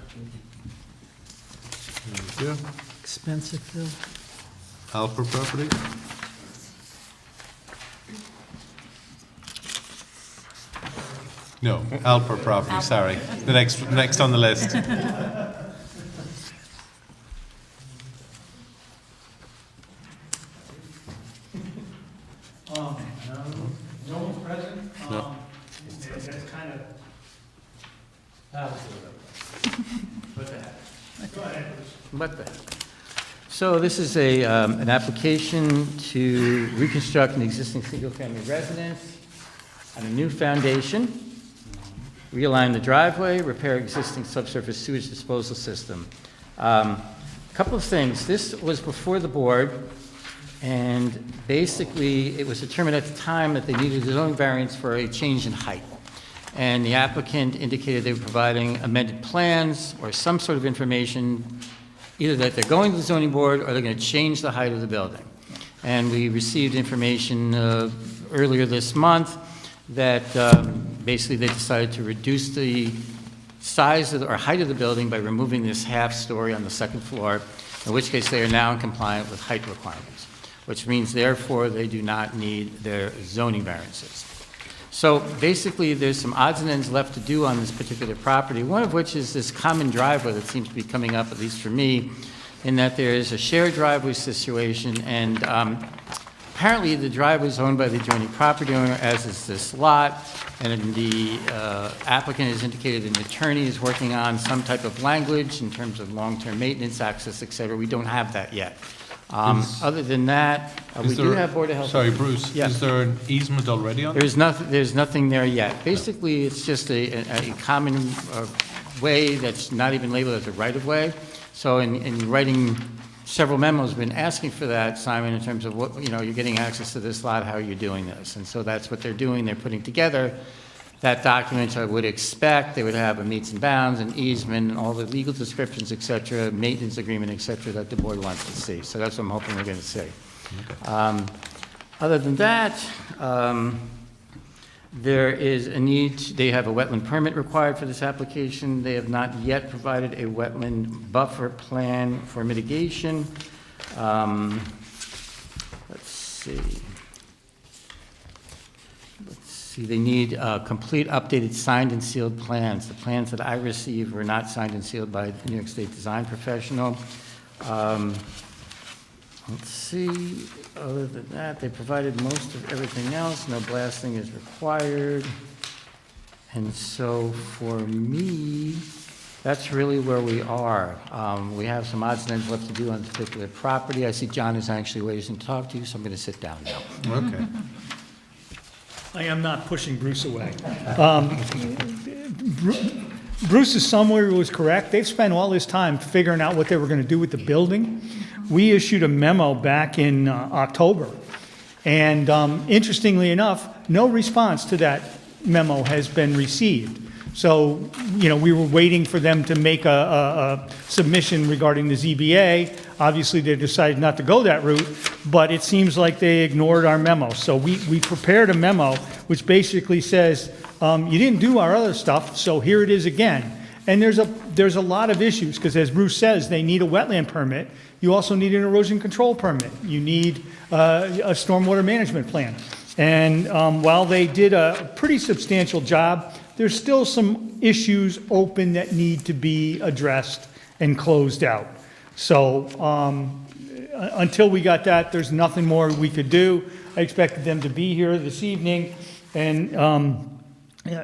Thank you. Expensive, Phil. Alper property? No, Alper property, sorry. The next on the list. No one's present? No. That's kind of. What the heck? What the heck? So this is an application to reconstruct an existing single-family residence on a new foundation, realign the driveway, repair existing subsurface sewage disposal system. Couple of things. This was before the board, and basically, it was determined at the time that they needed a zoning variance for a change in height. And the applicant indicated they were providing amended plans or some sort of information, either that they're going to the zoning board or they're going to change the height of the building. And we received information earlier this month that basically they decided to reduce the size of or height of the building by removing this half story on the second floor, in which case they are now in compliance with height requirements, which means therefore they do not need their zoning variances. So basically, there's some odds and ends left to do on this particular property, one of which is this common driveway that seems to be coming up, at least for me, in that there is a shared driveway situation, and apparently the driveway is owned by the adjoining property owner, as is this lot, and the applicant has indicated an attorney is working on some type of language in terms of long-term maintenance, access, et cetera. We don't have that yet. Other than that, we do have Board of Health. Sorry, Bruce, Yeah. is there an easement already on it? There's nothing there yet. Basically, it's just a common way that's not even labeled as a right-of-way. So in writing several memos, been asking for that, Simon, in terms of what, you're getting access to this lot, how are you doing this? And so that's what they're doing. They're putting together that document. I would expect they would have a meets and bounds, an easement, and all the legal descriptions, et cetera, maintenance agreement, et cetera, that the board wants to see. So that's what I'm hoping we're going to see. Other than that, there is a need, they have a wetland permit required for this application. They have not yet provided a wetland buffer plan for mitigation. Let's see. They need complete updated signed and sealed plans. The plans that I received were not signed and sealed by the New York State design professional. Let's see, other than that, they provided most of everything else. No blasting is required. And so for me, that's really where we are. We have some odds and ends left to do on this particular property. I see John is actually waiting to talk to you, so I'm going to sit down now. Okay. I am not pushing Bruce away. Bruce's summary was correct. They've spent all this time figuring out what they were going to do with the building. We issued a memo back in October, and interestingly enough, no response to that memo has been received. So, we were waiting for them to make a submission regarding the ZBA. Obviously, they decided not to go that route, but it seems like they ignored our memo. So we prepared a memo which basically says, you didn't do our other stuff, so here it is again. And there's a lot of issues, because as Bruce says, they need a wetland permit. You also need an erosion control permit. You need a stormwater management plan. And while they did a pretty substantial job, there's still some issues open that need to be addressed and closed out. So until we got that, there's nothing more we could do. I expected them to be here this evening, and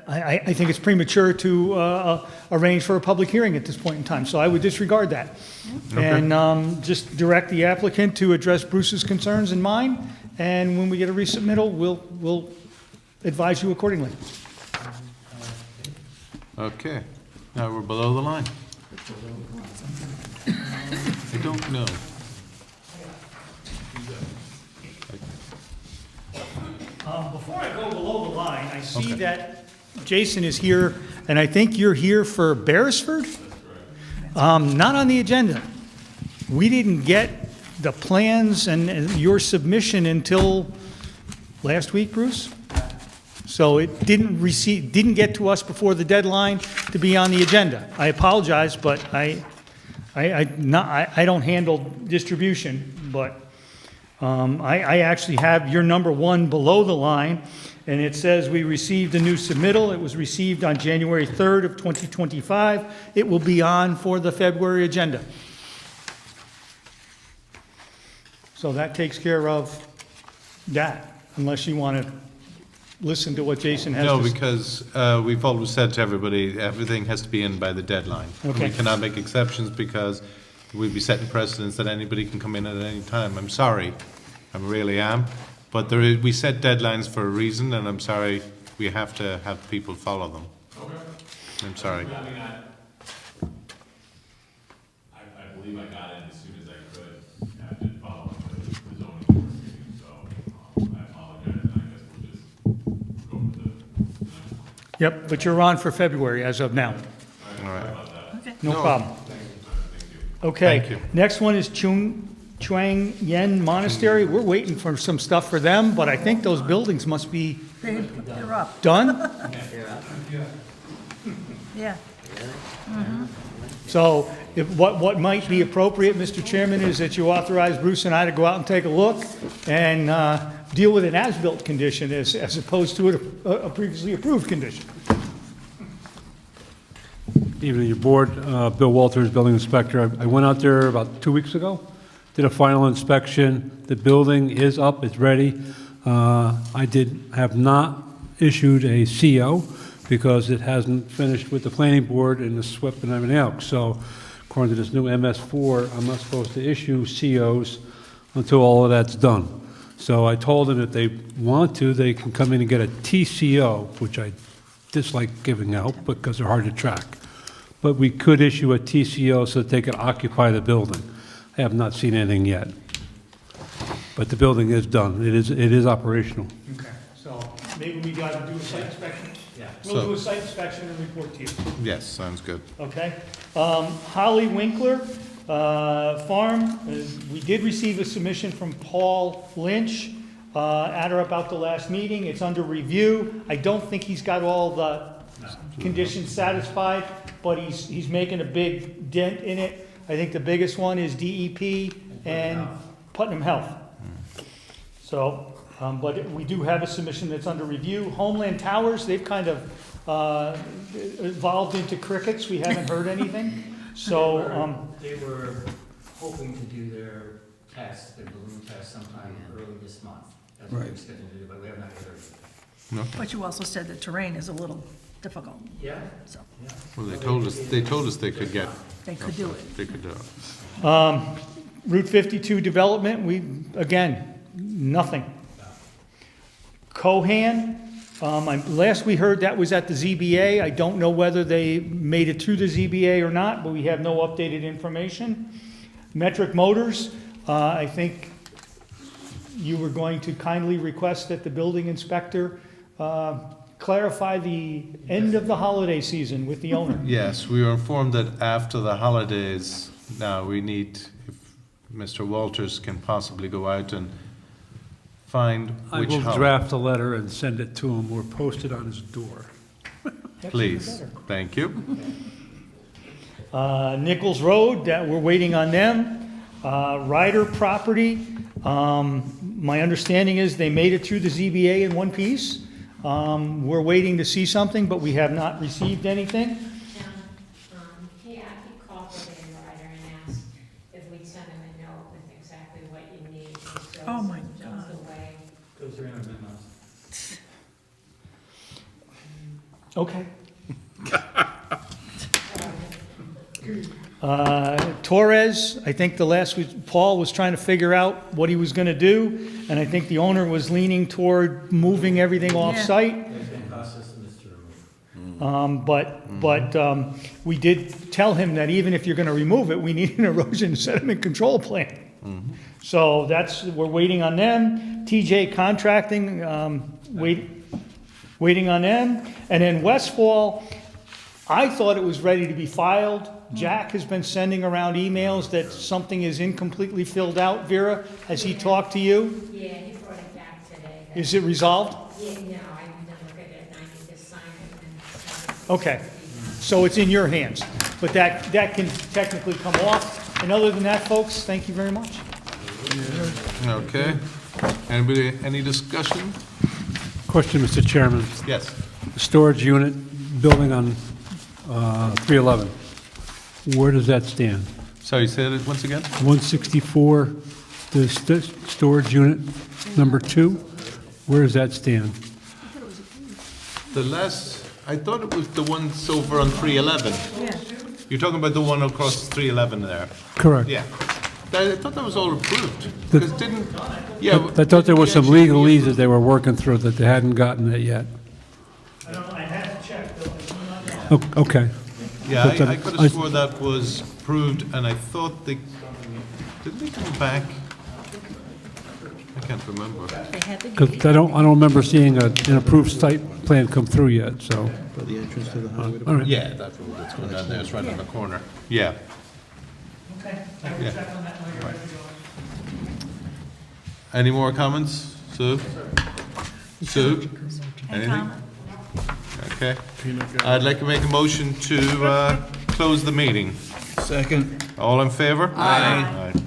I think it's premature to arrange for a public hearing at this point in time, so I would disregard that. Okay. And just direct the applicant to address Bruce's concerns and mine, and when we get a resubmittal, we'll advise you accordingly. Okay, now we're below the line. I don't know. Before I go below the line, I see that Jason is here, and I think you're here for Beresford? Not on the agenda. We didn't get the plans and your submission until last week, Bruce? So it didn't get to us before the deadline to be on the agenda. I apologize, but I don't handle distribution, but I actually have your number 1 below the line, and it says we received a new submittal. It was received on January 3rd of 2025. It will be on for the February agenda. So that takes care of that, unless you want to listen to what Jason has No, to say. because we've always said to everybody, everything has to be in by the deadline. Okay. We cannot make exceptions because we'd be setting precedents that anybody can come in at any time. I'm sorry, I really am, but we set deadlines for a reason, and I'm sorry, we have to have people follow them. Okay. I'm sorry. I mean, I believe I got in as soon as I could after following the zoning board meeting, so I apologize, and I guess we'll just go with the next one. Yep, but you're on for February as of now. All right. No problem. Okay. Thank you. Next one is Chuang Yen Monastery. We're waiting for some stuff for them, but I think those buildings must be They're up. done. Yeah. So what might be appropriate, Mr. Chairman, is that you authorize Bruce and I to go out and take a look and deal with an as-built condition as opposed to a previously approved condition. Evening, your board. Bill Walters, building inspector. I went out there about 2 weeks ago, did a final inspection. The building is up, it's ready. I have not issued a CO because it hasn't finished with the planning board and the SWIP and everything else. So according to this new MS4, I'm not supposed to issue COs until all of that's done. So I told them if they want to, they can come in and get a TCO, which I dislike giving out because they're hard to track. But we could issue a TCO so that they could occupy the building. I have not seen anything yet. But the building is done. It is operational. Okay, so maybe we got to do a site inspection? Yeah. We'll do a site inspection and report to you. Yes, sounds good. Okay. Holly Winkler Farm, we did receive a submission from Paul Lynch at or about the last meeting. It's under review. I don't think he's got all the conditions satisfied, but he's making a big dent in it. I think the biggest one is DEP and Putnam Health. So, but we do have a submission that's under review. Homeland Towers, they've kind of evolved into crickets. We haven't heard anything. So, They were hoping to do their test, their balloon test sometime early this month. That's what they were scheduled to do, but we have not heard. No. But you also said the terrain is a little difficult. Yeah. So Well, they told us they could get. they could do it. They could do it. Route 52 development, again, nothing. Cohan, last we heard that was at the ZBA. I don't know whether they made it through the ZBA or not, but we have no updated information. Metric Motors, I think you were going to kindly request that the building inspector clarify the end of the holiday season with the owner. Yes, we were informed that after the holidays, now we need, if Mr. Walters can possibly go out and find I which will house. draft a letter and send it to him or post it on his door. Please, thank you. Nichols Road, that we're waiting on them. Ryder property, my understanding is they made it through the ZBA in one piece. We're waiting to see something, but we have not received anything. He called Lillian Ryder and asked if we'd send him a note with exactly what you need. Oh, my God. Go through in a minute. Okay. Torres, I think the last week, Paul was trying to figure out what he was going to do, and I think the owner was leaning toward moving everything off-site. There's been cost estimates to remove. But we did tell him that even if you're going to remove it, we need an erosion sediment control plan. So we're waiting on them. TJ Contracting, waiting on them. And then Westfall, I thought it was ready to be filed. Jack has been sending around emails that something is incompletely filled out. Vera, has he talked to you? Yeah, he brought it back today. Is it resolved? Yeah, no, I need to look at it and I need to sign it and sign it. Okay, so it's in your hands, but that can technically come off. And other than that, folks, thank you very much. Okay. Anybody, any discussion? Question, Mr. Chairman. Yes. The storage unit building on 311, where does that stand? Sorry, say that once again? 164, the storage unit number 2, where does that stand? The last, I thought it was the one over on 311. Yeah. You're talking about the one across 311 there? Correct. Yeah. I thought that was all approved. Because didn't, yeah. I thought there was some we actually- legalese that they were working through that they hadn't gotten it yet. I don't know, I had to check, Bill. Okay. Yeah, But, I could have swore that was approved, and I thought didn't they come back? I can't remember. Because I don't remember seeing an approved site plan come through yet, so. For the entrance to the highway All right. Yeah, that's going down there, it's right in the corner. Yeah. Okay, I will Yeah. check on that when you're ready to go. Any more comments? Sue? Sue? Anything? Okay. I'd like to make a motion to close the meeting. Second. All in favor? Aye. Aye.